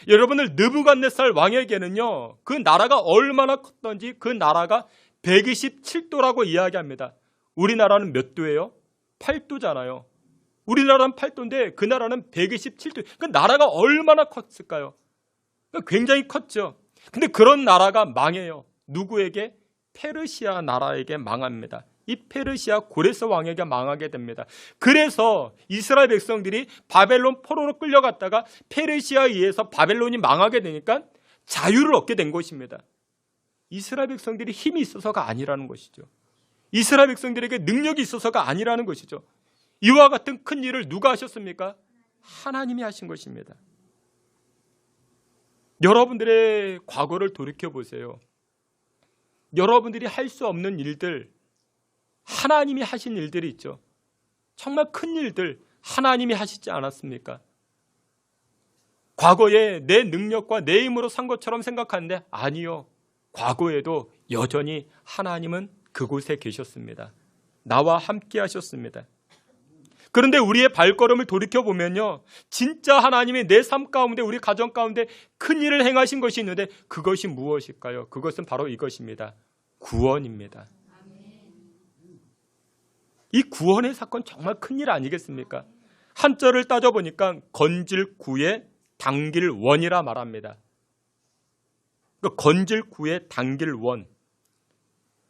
여러분들 느부갓네살 왕에게는요 그 나라가 얼마나 컸던지 그 나라가 127도라고 이야기합니다. 우리나라는 몇 도예요? 8도잖아요. 우리나라는 8도인데 그 나라는 127도. 그 나라가 얼마나 컸을까요? 굉장히 컸죠. 근데 그런 나라가 망해요. 누구에게? 페르시아 나라에게 망합니다. 이 페르시아 고레스 왕에게 망하게 됩니다. 그래서 이스라엘 백성들이 바벨론 포로로 끌려갔다가 페르시아에 의해서 바벨론이 망하게 되니까 자유를 얻게 된 것입니다. 이스라엘 백성들이 힘이 있어서가 아니라는 것이죠. 이스라엘 백성들에게 능력이 있어서가 아니라는 것이죠. 이와 같은 큰 일을 누가 하셨습니까? 하나님이 하신 것입니다. 여러분들의 과거를 돌이켜보세요. 여러분들이 할 수 없는 일들, 하나님이 하신 일들이 있죠. 정말 큰 일들 하나님이 하시지 않았습니까? 과거에 내 능력과 내 힘으로 산 것처럼 생각하는데 아니요. 과거에도 여전히 하나님은 그곳에 계셨습니다. 나와 함께 하셨습니다. 그런데 우리의 발걸음을 돌이켜보면요, 진짜 하나님이 내 삶 가운데, 우리 가정 가운데 큰 일을 행하신 것이 있는데 그것이 무엇일까요? 그것은 바로 이것입니다. 구원입니다. 이 구원의 사건 정말 큰일 아니겠습니까? 한자를 따져보니까 건질 구에 당길 원이라 말합니다. 그러니까 건질 구에 당길 원.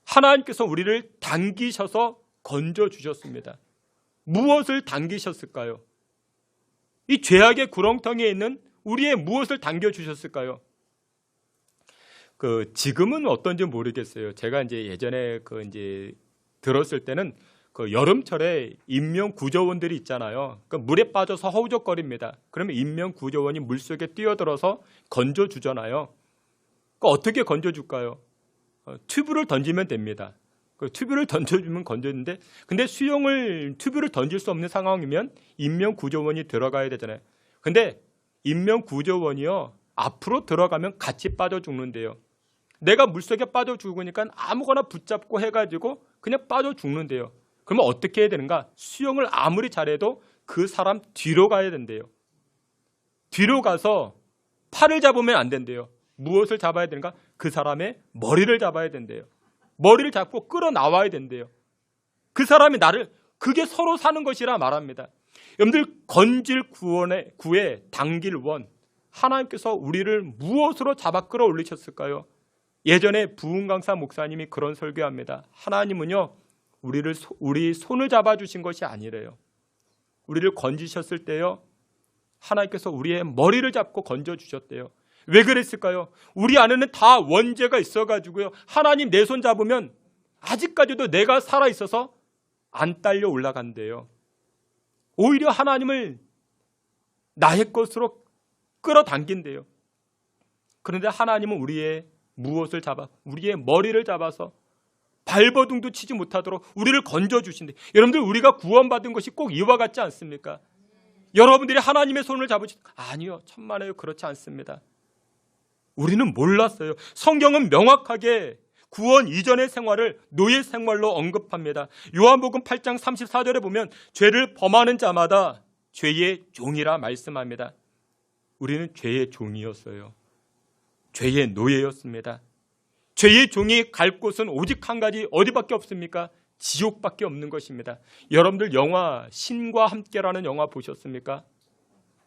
하나님께서 우리를 당기셔서 건져주셨습니다. 무엇을 당기셨을까요? 이 죄악의 구렁텅이에 있는 우리의 무엇을 당겨주셨을까요? 지금은 어떤지 모르겠어요. 제가 이제 예전에 들었을 때는 여름철에 인명구조원들이 있잖아요. 물에 빠져서 허우적거립니다. 그러면 인명구조원이 물속에 뛰어들어서 건져주잖아요. 어떻게 건져줄까요? 튜브를 던지면 됩니다. 튜브를 던져주면 건졌는데, 근데 튜브를 던질 수 없는 상황이면 인명구조원이 들어가야 되잖아요. 근데 인명구조원이요, 앞으로 들어가면 같이 빠져 죽는데요. 내가 물속에 빠져 죽으니까 아무거나 붙잡고 해가지고 그냥 빠져 죽는데요. 그러면 어떻게 해야 되는가? 수영을 아무리 잘해도 그 사람 뒤로 가야 된대요. 뒤로 가서 팔을 잡으면 안 된대요. 무엇을 잡아야 되는가? 그 사람의 머리를 잡아야 된대요. 머리를 잡고 끌어나와야 된대요. 그 사람이 그게 서로 사는 것이라 말합니다. 여러분들, 건질 구에 당길 원. 하나님께서 우리를 무엇으로 잡아 끌어올리셨을까요? 예전에 부흥강사 목사님이 그런 설교합니다. 하나님은요, 우리 손을 잡아주신 것이 아니래요. 우리를 건지셨을 때요, 하나님께서 우리의 머리를 잡고 건져주셨대요. 왜 그랬을까요? 우리 안에는 다 원죄가 있어가지고요, 하나님 내 손 잡으면 아직까지도 내가 살아있어서 안 딸려 올라간대요. 오히려 하나님을 나의 것으로 끌어당긴대요. 그런데 하나님은 우리의 무엇을 우리의 머리를 잡아서 발버둥도 치지 못하도록 우리를 건져주신대. 여러분들, 우리가 구원받은 것이 꼭 이와 같지 않습니까? 여러분들이 하나님의 손을 아니요, 천만에요, 그렇지 않습니다. 우리는 몰랐어요. 성경은 명확하게 구원 이전의 생활을 노예 생활로 언급합니다. 요한복음 8장 34절에 보면 죄를 범하는 자마다 죄의 종이라 말씀합니다. 우리는 죄의 종이었어요. 죄의 노예였습니다. 죄의 종이 갈 곳은 오직 한 가지, 어디밖에 없습니까? 지옥밖에 없는 것입니다. 여러분들, 영화 신과 함께라는 영화 보셨습니까?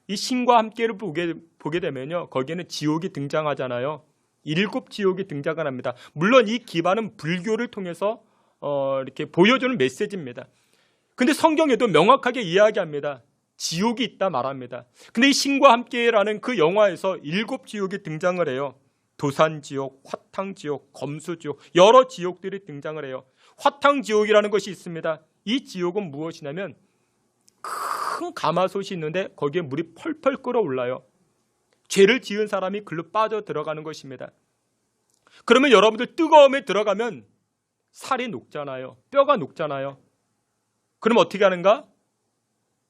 이 신과 함께를 보게 되면요, 거기에는 지옥이 등장하잖아요. 7 지옥이 등장을 합니다. 물론 이 기반은 불교를 통해서 이렇게 보여주는 메시지입니다. 근데 성경에도 명확하게 이야기합니다. 지옥이 있다 말합니다. 근데 이 신과 함께라는 그 영화에서 7 지옥이 등장을 해요. 도산지옥, 화탕지옥, 검수지옥, 여러 지옥들이 등장을 해요. 화탕지옥이라는 것이 있습니다. 이 지옥은 무엇이냐면 큰 가마솥이 있는데 거기에 물이 펄펄 끓어올라요. 죄를 지은 사람이 글로 빠져 들어가는 것입니다. 그러면 여러분들, 뜨거움에 들어가면 살이 녹잖아요. 뼈가 녹잖아요. 그럼 어떻게 하는가?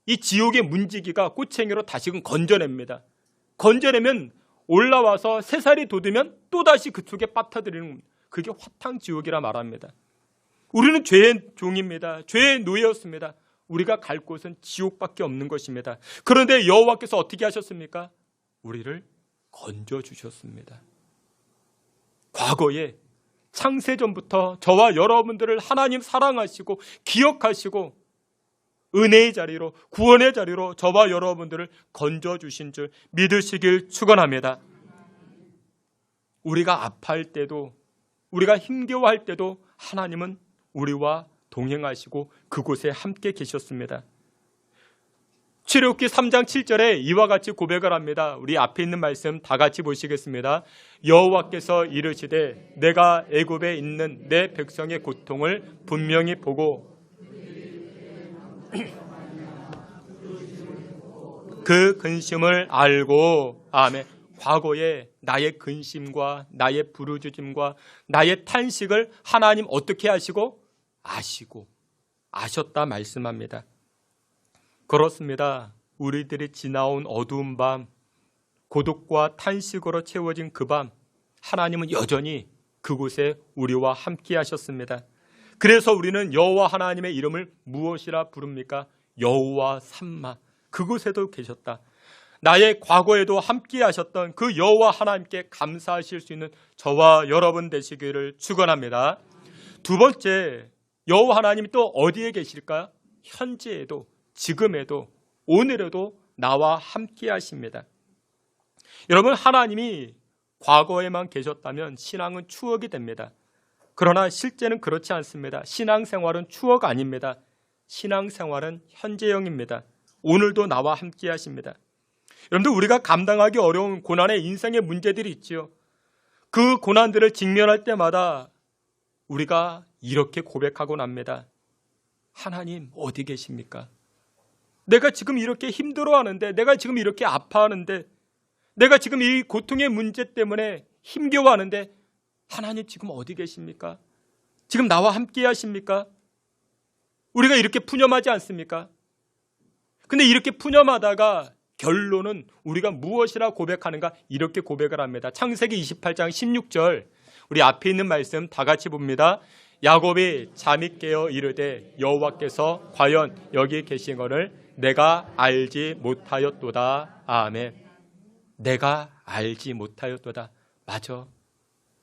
이 지옥의 문지기가 꼬챙이로 다시금 건져냅니다. 건져내면 올라와서 새살이 돋으면 또다시 그쪽에 빠뜨리는, 그게 화탕지옥이라 말합니다. 우리는 죄의 종입니다. 죄의 노예였습니다. 우리가 갈 곳은 지옥밖에 없는 것입니다. 그런데 여호와께서 어떻게 하셨습니까? 우리를 건져주셨습니다. 과거에 창세전부터 저와 여러분들을 하나님 사랑하시고 기억하시고 은혜의 자리로, 구원의 자리로 저와 여러분들을 건져주신 줄 믿으시길 축원합니다. 우리가 아파할 때도, 우리가 힘겨워할 때도 하나님은 우리와 동행하시고 그곳에 함께 계셨습니다. 출애굽기 3장 7절에 이와 같이 고백을 합니다. 우리 앞에 있는 말씀 다 같이 보시겠습니다. 여호와께서 이르시되 내가 애굽에 있는 내 백성의 고통을 분명히 보고 그 근심을 알고, 아멘. 과거에 나의 근심과 나의 부르짖음과 나의 탄식을 하나님 어떻게 하시고? 아셨다 말씀합니다. 그렇습니다. 우리들이 지나온 어두운 밤, 고독과 탄식으로 채워진 그 밤, 하나님은 여전히 그곳에 우리와 함께 하셨습니다. 그래서 우리는 여호와 하나님의 이름을 무엇이라 부릅니까? 여호와 삼마 그곳에도 계셨다. 나의 과거에도 함께 하셨던 그 여호와 하나님께 감사하실 수 있는 저와 여러분 되시기를 축원합니다. 두 번째, 여호와 하나님이 또 어디에 계실까? 현재에도, 지금에도, 오늘에도 나와 함께 하십니다. 여러분, 하나님이 과거에만 계셨다면 신앙은 추억이 됩니다. 그러나 실제는 그렇지 않습니다. 신앙생활은 추억 아닙니다. 신앙생활은 현재형입니다. 오늘도 나와 함께 하십니다. 여러분들, 우리가 감당하기 어려운 고난의 인생의 문제들이 있지요. 그 고난들을 직면할 때마다 우리가 이렇게 고백하곤 합니다. 하나님 어디 계십니까? 내가 지금 이렇게 힘들어하는데, 내가 지금 이렇게 아파하는데, 내가 지금 이 고통의 문제 때문에 힘겨워하는데 하나님 지금 어디 계십니까? 지금 나와 함께 하십니까? 우리가 이렇게 푸념하지 않습니까? 근데 이렇게 푸념하다가 결론은 우리가 무엇이라 고백하는가? 이렇게 고백을 합니다. 창세기 28장 16절, 우리 앞에 있는 말씀 다 같이 봅니다. 야곱이 잠이 깨어 이르되 여호와께서 과연 여기 계신 것을 내가 알지 못하였도다. 아멘. 내가 알지 못하였도다. 맞아.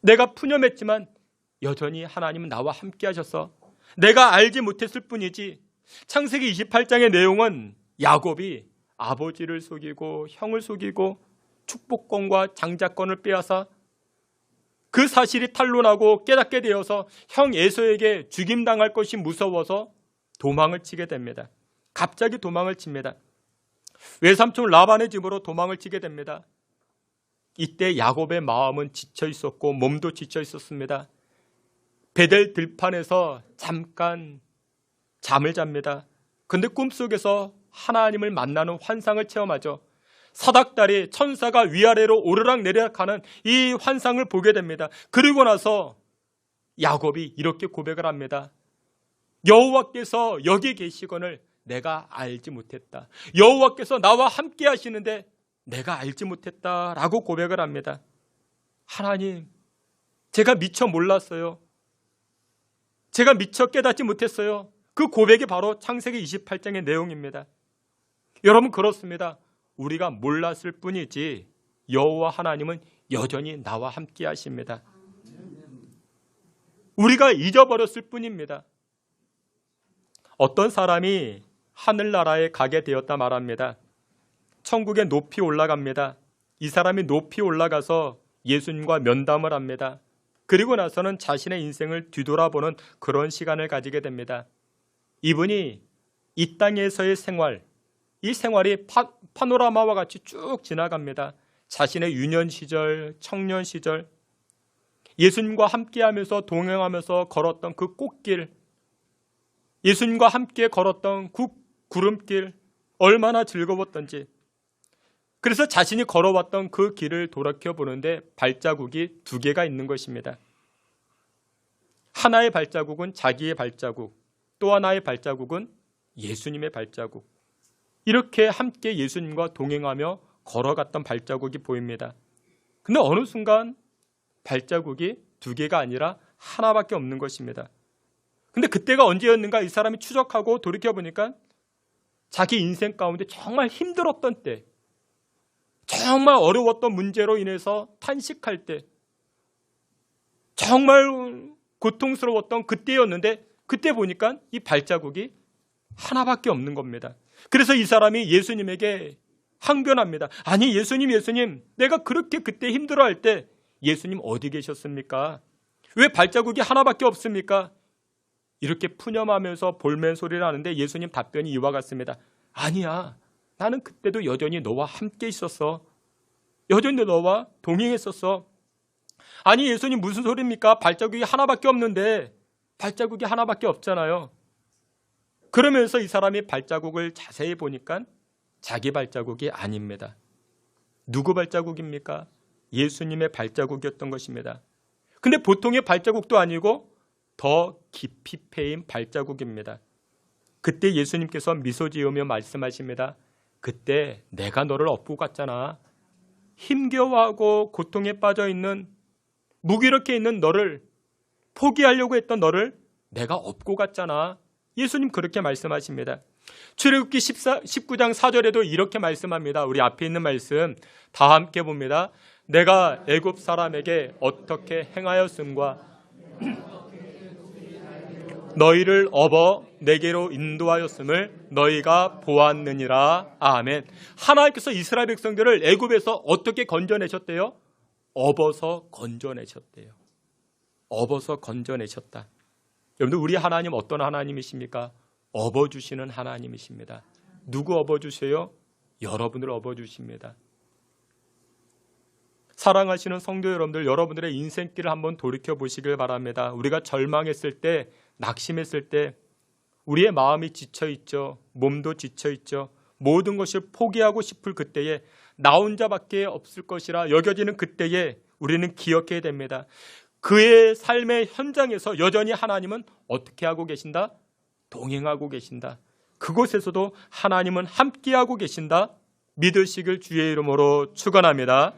내가 푸념했지만 여전히 하나님은 나와 함께 하셔서 내가 알지 못했을 뿐이지. 창세기 28장의 내용은 야곱이 아버지를 속이고 형을 속이고 축복권과 장자권을 빼앗아 그 사실이 탄로나고 깨닫게 되어서 형 에서에게 죽임당할 것이 무서워서 도망을 치게 됩니다. 갑자기 도망을 칩니다. 외삼촌 라반의 집으로 도망을 치게 됩니다. 이때 야곱의 마음은 지쳐 있었고 몸도 지쳐 있었습니다. 베델 들판에서 잠깐 잠을 잡니다. 근데 꿈속에서 하나님을 만나는 환상을 체험하죠. 사닥다리 천사가 위아래로 오르락내리락하는 이 환상을 보게 됩니다. 그리고 나서 야곱이 이렇게 고백을 합니다. 여호와께서 여기 계시거늘 내가 알지 못했다. 여호와께서 나와 함께 하시는데 내가 알지 못했다라고 고백을 합니다. 하나님, 제가 미처 몰랐어요. 제가 미처 깨닫지 못했어요. 그 고백이 바로 창세기 28장의 내용입니다. 여러분, 그렇습니다. 우리가 몰랐을 뿐이지 여호와 하나님은 여전히 나와 함께 하십니다. 우리가 잊어버렸을 뿐입니다. 어떤 사람이 하늘나라에 가게 되었다 말합니다. 천국에 높이 올라갑니다. 이 사람이 높이 올라가서 예수님과 면담을 합니다. 그리고 나서는 자신의 인생을 뒤돌아보는 그런 시간을 가지게 됩니다. 이분이 이 땅에서의 생활, 이 생활이 파노라마와 같이 쭉 지나갑니다. 자신의 유년 시절, 청년 시절, 예수님과 함께하면서 동행하면서 걸었던 그 꽃길, 예수님과 함께 걸었던 그 구름길, 얼마나 즐거웠던지. 그래서 자신이 걸어왔던 그 길을 돌이켜보는데 발자국이 2개가 있는 것입니다. 하나의 발자국은 자기의 발자국, 또 하나의 발자국은 예수님의 발자국. 이렇게 함께 예수님과 동행하며 걸어갔던 발자국이 보입니다. 근데 어느 순간 발자국이 2개가 아니라 하나밖에 없는 것입니다. 근데 그때가 언제였는가 이 사람이 추적하고 돌이켜보니까 자기 인생 가운데 정말 힘들었던 때, 정말 어려웠던 문제로 인해서 탄식할 때, 정말 고통스러웠던 그때였는데 그때 보니까 이 발자국이 하나밖에 없는 겁니다. 그래서 이 사람이 예수님에게 항변합니다. 아니, 예수님, 내가 그렇게 그때 힘들어할 때 예수님 어디 계셨습니까? 왜 발자국이 하나밖에 없습니까? 이렇게 푸념하면서 볼멘 소리를 하는데 예수님 답변이 이와 같습니다. 아니야, 나는 그때도 여전히 너와 함께 있었어. 여전히 너와 동행했었어. 아니, 예수님 무슨 소리입니까? 발자국이 하나밖에 없는데. 발자국이 하나밖에 없잖아요. 그러면서 이 사람이 발자국을 자세히 보니까 자기 발자국이 아닙니다. 누구 발자국입니까? 예수님의 발자국이었던 것입니다. 근데 보통의 발자국도 아니고 더 깊이 패인 발자국입니다. 그때 예수님께서 미소 지으며 말씀하십니다. 그때 내가 너를 업고 갔잖아. 힘겨워하고 고통에 빠져있는, 무기력해 있는 너를, 포기하려고 했던 너를 내가 업고 갔잖아. 예수님 그렇게 말씀하십니다. 출애굽기 19장 4절에도 이렇게 말씀합니다. 우리 앞에 있는 말씀 다 함께 봅니다. 내가 애굽 사람에게 어떻게 행하였음과 너희를 업어 내게로 인도하였음을 너희가 보았느니라. 아멘. 하나님께서 이스라엘 백성들을 애굽에서 어떻게 건져내셨대요? 업어서 건져내셨대요. 업어서 건져내셨다. 여러분들, 우리 하나님 어떤 하나님이십니까? 업어주시는 하나님이십니다. 누구 업어주세요? 여러분을 업어주십니다. 사랑하시는 성도 여러분들, 여러분들의 인생길을 한번 돌이켜보시길 바랍니다. 우리가 절망했을 때, 낙심했을 때, 우리의 마음이 지쳐있죠. 몸도 지쳐있죠. 모든 것을 포기하고 싶을 그때에 나 혼자밖에 없을 것이라 여겨지는 그때에 우리는 기억해야 됩니다. 그의 삶의 현장에서 여전히 하나님은 어떻게 하고 계신다? 동행하고 계신다. 그곳에서도 하나님은 함께하고 계신다. 믿으시길 주의 이름으로 축원합니다.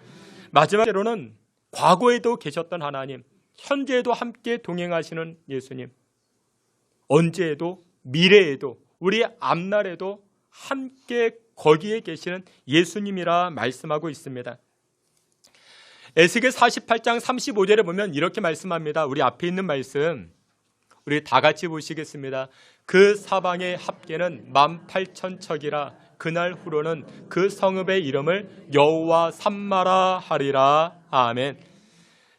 마지막으로는 과거에도 계셨던 하나님, 현재에도 함께 동행하시는 예수님, 언제에도 미래에도 우리 앞날에도 함께 거기에 계시는 예수님이라 말씀하고 있습니다. 에스겔 48장 35절에 보면 이렇게 말씀합니다. 우리 앞에 있는 말씀 우리 다 같이 보시겠습니다. 그 사방의 합계는 18,000척이라 그날 후로는 그 성읍의 이름을 여호와 삼마라 하리라. 아멘.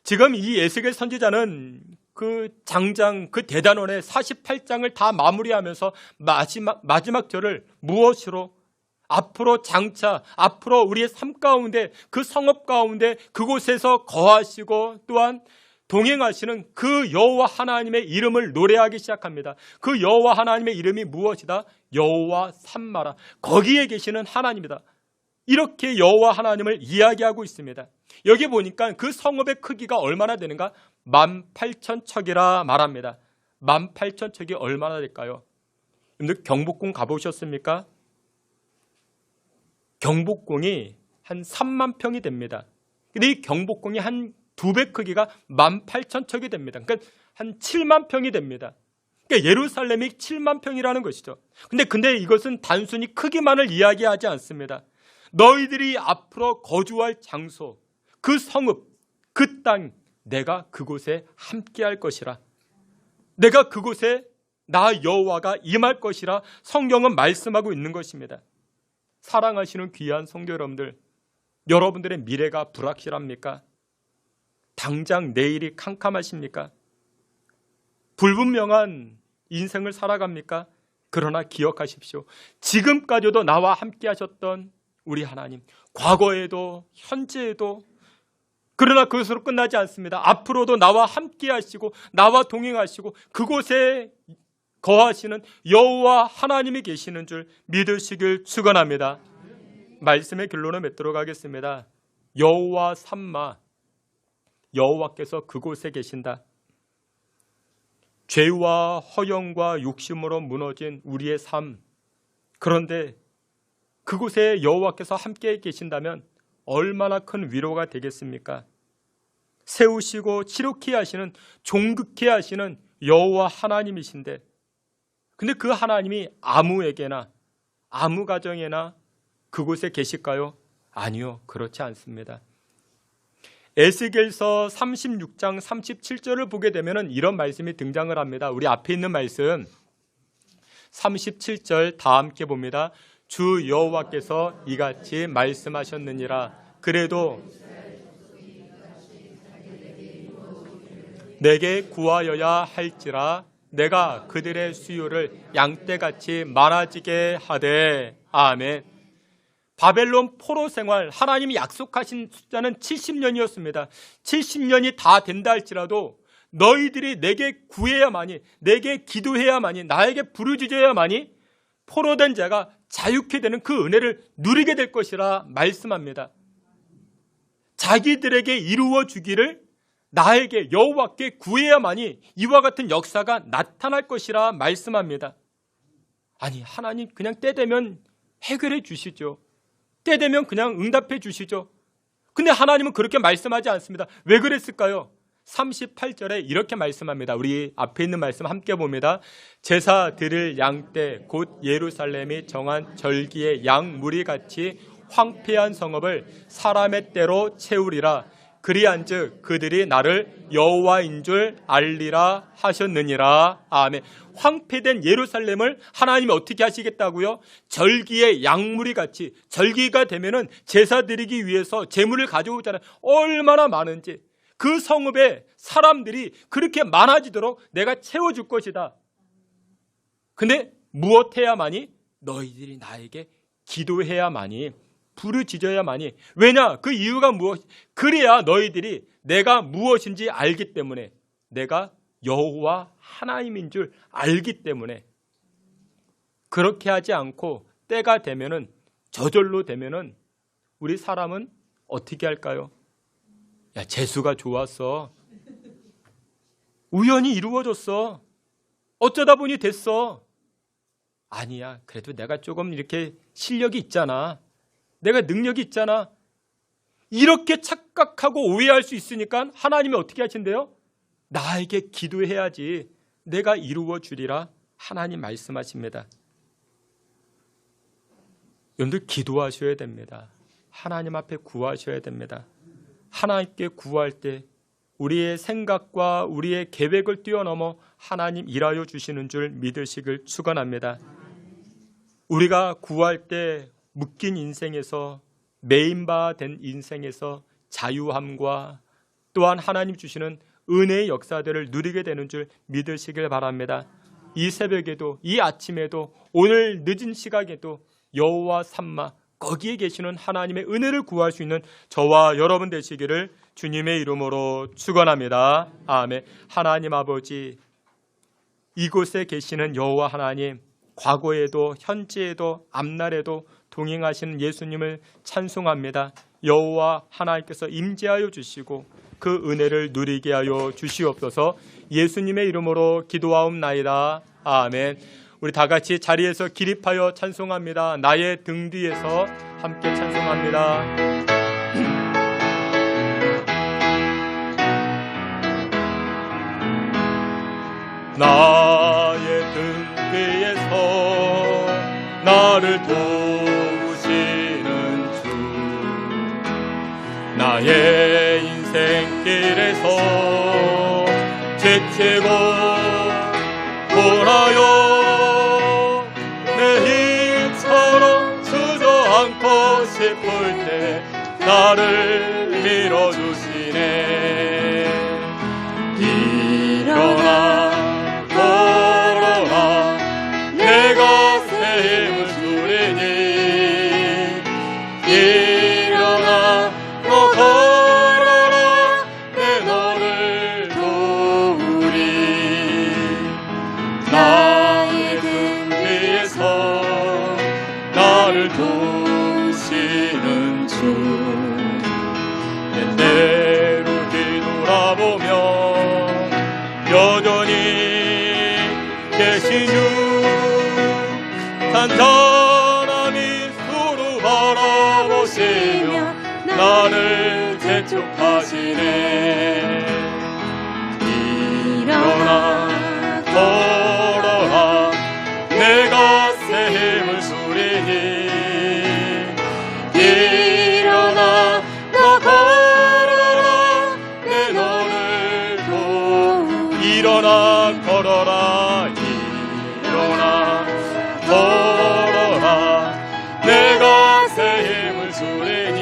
지금 이 에스겔 선지자는 그 장장, 그 대단원의 48장을 다 마무리하면서 마지막 절을 무엇으로? 앞으로 장차, 앞으로 우리의 삶 가운데, 그 성읍 가운데 그곳에서 거하시고 또한 동행하시는 그 여호와 하나님의 이름을 노래하기 시작합니다. 그 여호와 하나님의 이름이 무엇이다? 여호와 삼마라. 거기에 계시는 하나님이다. 이렇게 여호와 하나님을 이야기하고 있습니다. 여기 보니까 그 성읍의 크기가 얼마나 되는가? 18,000척이라 말합니다. 18,000척이 얼마나 될까요? 여러분들 경복궁 가보셨습니까? 경복궁이 한 3만 평이 됩니다. 근데 이 경복궁이 한 2배 크기가 18,000척이 됩니다. 그러니까 한 7만 평이 됩니다. 그러니까 예루살렘이 7만 평이라는 것이죠. 근데 이것은 단순히 크기만을 이야기하지 않습니다. 너희들이 앞으로 거주할 장소, 그 성읍, 그 땅, 내가 그곳에 함께할 것이라. 내가 그곳에 나 여호와가 임할 것이라 성경은 말씀하고 있는 것입니다. 사랑하시는 귀한 성도 여러분들, 여러분들의 미래가 불확실합니까? 당장 내일이 캄캄하십니까? 불분명한 인생을 살아갑니까? 그러나 기억하십시오. 지금까지도 나와 함께 하셨던 우리 하나님, 과거에도 현재에도, 그러나 그것으로 끝나지 않습니다. 앞으로도 나와 함께 하시고 나와 동행하시고 그곳에 거하시는 여호와 하나님이 계시는 줄 믿으시길 축원합니다. 말씀의 결론을 맺도록 하겠습니다. 여호와 삼마, 여호와께서 그곳에 계신다. 죄와 허영과 욕심으로 무너진 우리의 삶, 그런데 그곳에 여호와께서 함께 계신다면 얼마나 큰 위로가 되겠습니까? 세우시고 치료케 하시는, 종극케 하시는 여호와 하나님이신데, 근데 그 하나님이 아무에게나, 아무 가정에나 그곳에 계실까요? 아니요, 그렇지 않습니다. 에스겔서 36장 37절을 보게 되면 이런 말씀이 등장을 합니다. 우리 앞에 있는 말씀 37절 다 함께 봅니다. 주 여호와께서 이같이 말씀하셨느니라. 그래도 내게 구하여야 할지라 내가 그들의 수요를 양떼같이 많아지게 하되. 아멘. 바벨론 포로 생활, 하나님이 약속하신 숫자는 70년이었습니다. 70년이 다 된다 할지라도 너희들이 내게 구해야만이, 내게 기도해야만이, 나에게 부르짖어야만이 포로된 자가 자유케 되는 그 은혜를 누리게 될 것이라 말씀합니다. 자기들에게 이루어 주기를 나에게, 여호와께 구해야만이 이와 같은 역사가 나타날 것이라 말씀합니다. 아니, 하나님 그냥 때 되면 해결해 주시죠. 때 되면 그냥 응답해 주시죠. 근데 하나님은 그렇게 말씀하지 않습니다. 왜 그랬을까요? 38절에 이렇게 말씀합니다. 우리 앞에 있는 말씀 함께 봅니다. 제사 드릴 양 때 곧 예루살렘이 정한 절기의 양 무리같이 황폐한 성읍을 사람의 때로 채우리라. 그리한즉 그들이 나를 여호와인 줄 알리라 하셨느니라. 아멘. 황폐된 예루살렘을 하나님이 어떻게 하시겠다고요? 절기의 양무리 같이, 절기가 되면은 제사 드리기 위해서 제물을 가져오잖아요. 얼마나 많은지. 그 성읍에 사람들이 그렇게 많아지도록 내가 채워줄 것이다. 근데 무엇해야만이? 너희들이 나에게 기도해야만이, 부르짖어야만이. 왜냐? 그 이유가 무엇? 그래야 너희들이 내가 무엇인지 알기 때문에, 내가 여호와 하나님인 줄 알기 때문에. 그렇게 하지 않고 때가 되면은, 저절로 되면은 우리 사람은 어떻게 할까요? 야, 재수가 좋았어. 우연히 이루어졌어. 어쩌다 보니 됐어. 아니야, 그래도 내가 조금 이렇게 실력이 있잖아. 내가 능력이 있잖아. 이렇게 착각하고 오해할 수 있으니까 하나님이 어떻게 하신대요? 나에게 기도해야지 내가 이루어 주리라 하나님 말씀하십니다. 여러분들 기도하셔야 됩니다. 하나님 앞에 구하셔야 됩니다. 하나님께 구할 때 우리의 생각과 우리의 계획을 뛰어넘어 하나님 일하여 주시는 줄 믿으시길 축원합니다. 우리가 구할 때 묶인 인생에서, 매인바 된 인생에서 자유함과 또한 하나님 주시는 은혜의 역사들을 누리게 되는 줄 믿으시길 바랍니다. 이 새벽에도, 이 아침에도, 오늘 늦은 시각에도 여호와 삼마, 거기에 계시는 하나님의 은혜를 구할 수 있는 저와 여러분 되시기를 주님의 이름으로 축원합니다. 아멘. 하나님 아버지, 이곳에 계시는 여호와 하나님, 과거에도 현재에도 앞날에도 동행하시는 예수님을 찬송합니다. 여호와 하나님께서 임재하여 주시고 그 은혜를 누리게 하여 주시옵소서. 예수님의 이름으로 기도하옵나이다. 아멘. 우리 다 같이 자리에서 기립하여 찬송합니다. 나의 등 뒤에서 함께 찬송합니다. 나의 등 뒤에서 나를 도우시는 주, 나의 인생길에서 지치고 돌아요 싶을 때 나를 밀어주시네. 일어나 걸어라 내가 새 힘을 주리니. 일어나 너 걸어라 내 너를 도우리. 나의 등 뒤에서 나를 도우시는 주, 때때로 뒤돌아보면 여전히 계신 주, 잔잔한 미소로 바라보시며 나를 재촉하시네. 일어나 걸어라 내가 새 힘을 주리니. 일어나 너 걸어라 내 너를 도우. 일어나 걸어라 일어나 걸어라 내가 새 힘을 주리니.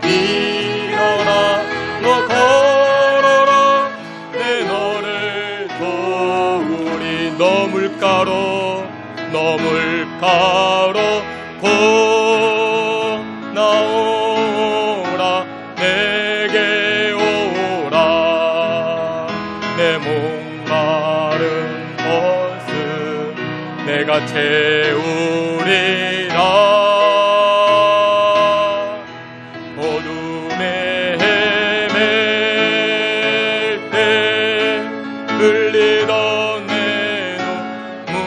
일어나 너 걸어라 내 너를 도우리. 너물가로 나오라 내게 오라. 내 목마른 것을 내가 채우리라. 어둠에 헤맬 때 흘리던 내 눈물,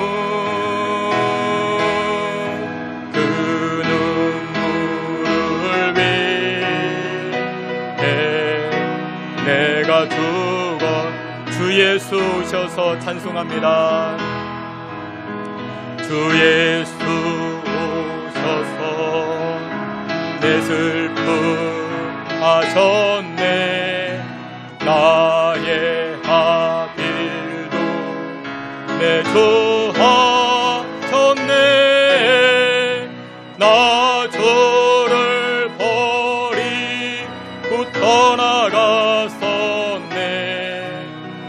그 눈물을 위해 오셔서 찬송합니다. 주 예수 오셔서 내 슬픔 하셨네. 나의 하필도 내 좋아졌네. 나 저를 버리고 떠나갔었네.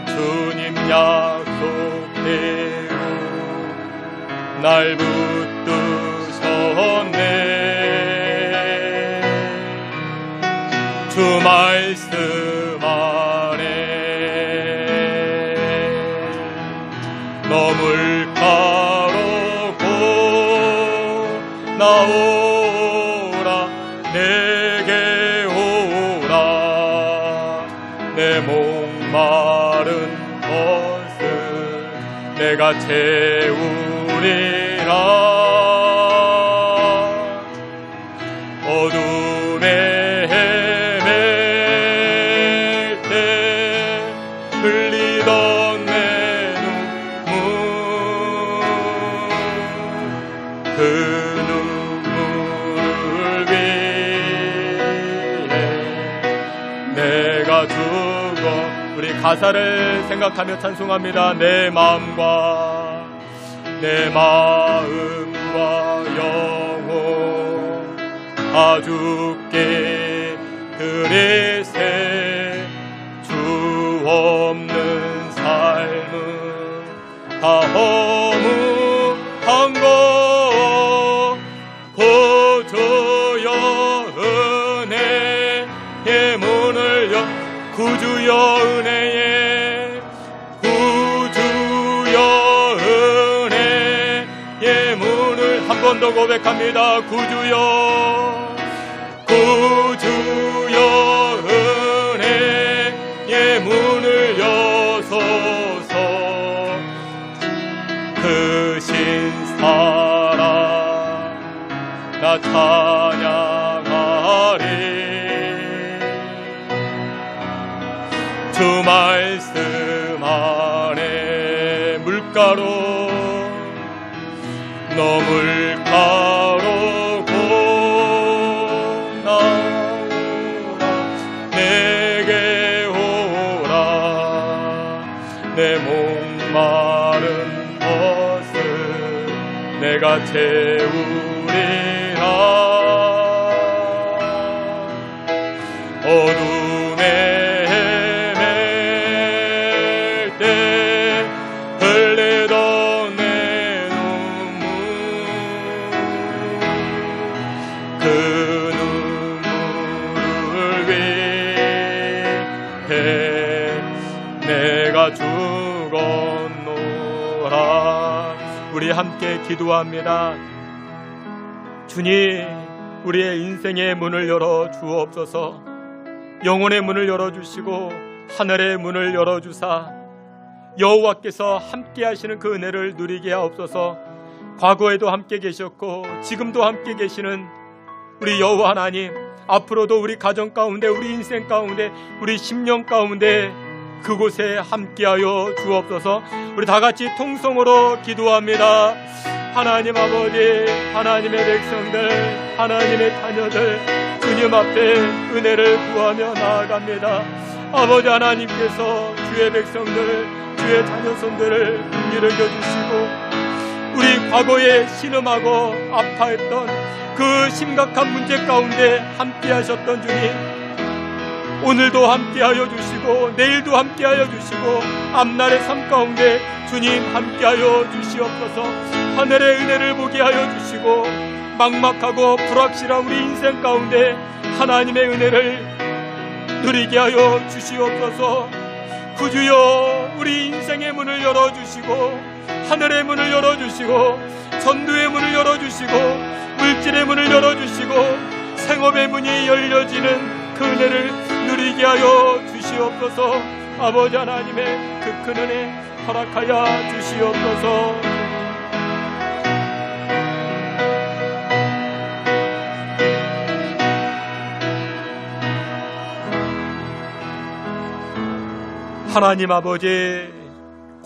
주님 약속대로 날 붙드셨네. 주 말씀 안에 너물 가로고 나오라. 내게 오라. 내 목마른 것을 내가 채우리라. 어둠에 헤맬 때 흘리던 내 눈물, 그 눈물을 위해 내가 죽어. 우리 가사를 생각하며 찬송합니다. 내 마음과 영혼 다 주께 드리세. 주 없는 삶은 다 허무한 것. 구주여 은혜의 문을 구주여 은혜의 은혜의 문을 한 번 더 고백합니다. 구주여 은혜의 문을 여소서. 그 신사랑 나 찬양하리. 주 말씀 안에 물가로 너 물가로고 나오라. 내게 오라. 내 목마른 것을 내가 채우리라. 어둠에 흘리던 내 눈물, 그 눈물을 위해 내가 죽었노라. 우리 함께 기도합니다. 주님, 우리의 인생의 문을 열어 주옵소서. 영혼의 문을 열어주시고 하늘의 문을 열어주사 여호와께서 함께 하시는 그 은혜를 누리게 하옵소서. 과거에도 함께 계셨고 지금도 함께 계시는 우리 여호와 하나님, 앞으로도 우리 가정 가운데, 우리 인생 가운데, 우리 심령 가운데 그곳에 함께하여 주옵소서. 우리 다같이 통성으로 기도합니다. 하나님 아버지, 하나님의 백성들, 하나님의 자녀들 주님 앞에 은혜를 구하며 나아갑니다. 아버지 하나님께서 주의 백성들, 주의 자녀손들을 긍휼히 여겨주시고 우리 과거에 신음하고 아파했던 그 심각한 문제 가운데 함께하셨던 주님, 오늘도 함께하여 주시고 내일도 함께하여 주시고 앞날의 삶 가운데 주님 함께하여 주시옵소서. 하늘의 은혜를 보게 하여 주시고 막막하고 불확실한 우리 인생 가운데 하나님의 은혜를 누리게 하여 주시옵소서. 구주여, 우리 인생의 문을 열어주시고 하늘의 문을 열어주시고 전도의 문을 열어주시고 물질의 문을 열어주시고 생업의 문이 열려지는 그 은혜를 누리게 하여 주시옵소서. 아버지 하나님의 그 큰 은혜 허락하여 주시옵소서. 하나님 아버지,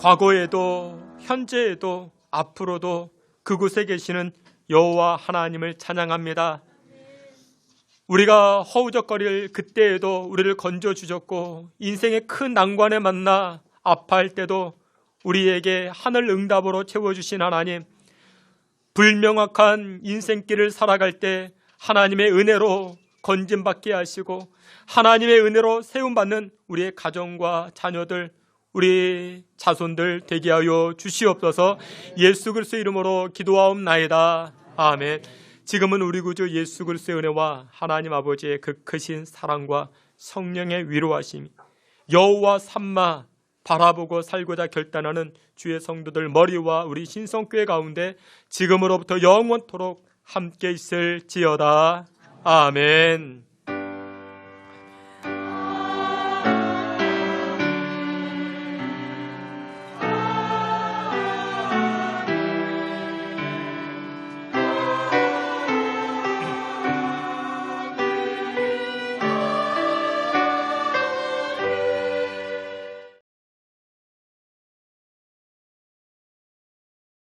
과거에도 현재에도 앞으로도 그곳에 계시는 여호와 하나님을 찬양합니다. 우리가 허우적거릴 그때에도 우리를 건져주셨고 인생의 큰 난관에 만나 아파할 때도 우리에게 하늘 응답으로 채워주신 하나님, 불명확한 인생길을 살아갈 때 하나님의 은혜로 건짐받게 하시고 하나님의 은혜로 세움받는 우리의 가정과 자녀들, 우리 자손들 되게 하여 주시옵소서. 예수 그리스도의 이름으로 기도하옵나이다. 아멘. 지금은 우리 구주 예수 그리스도의 은혜와 하나님 아버지의 그 크신 사랑과 성령의 위로하심, 여호와 삼마 바라보고 살고자 결단하는 주의 성도들 머리와 우리 신성교회 가운데 지금으로부터 영원토록 함께 있을지어다. 아멘.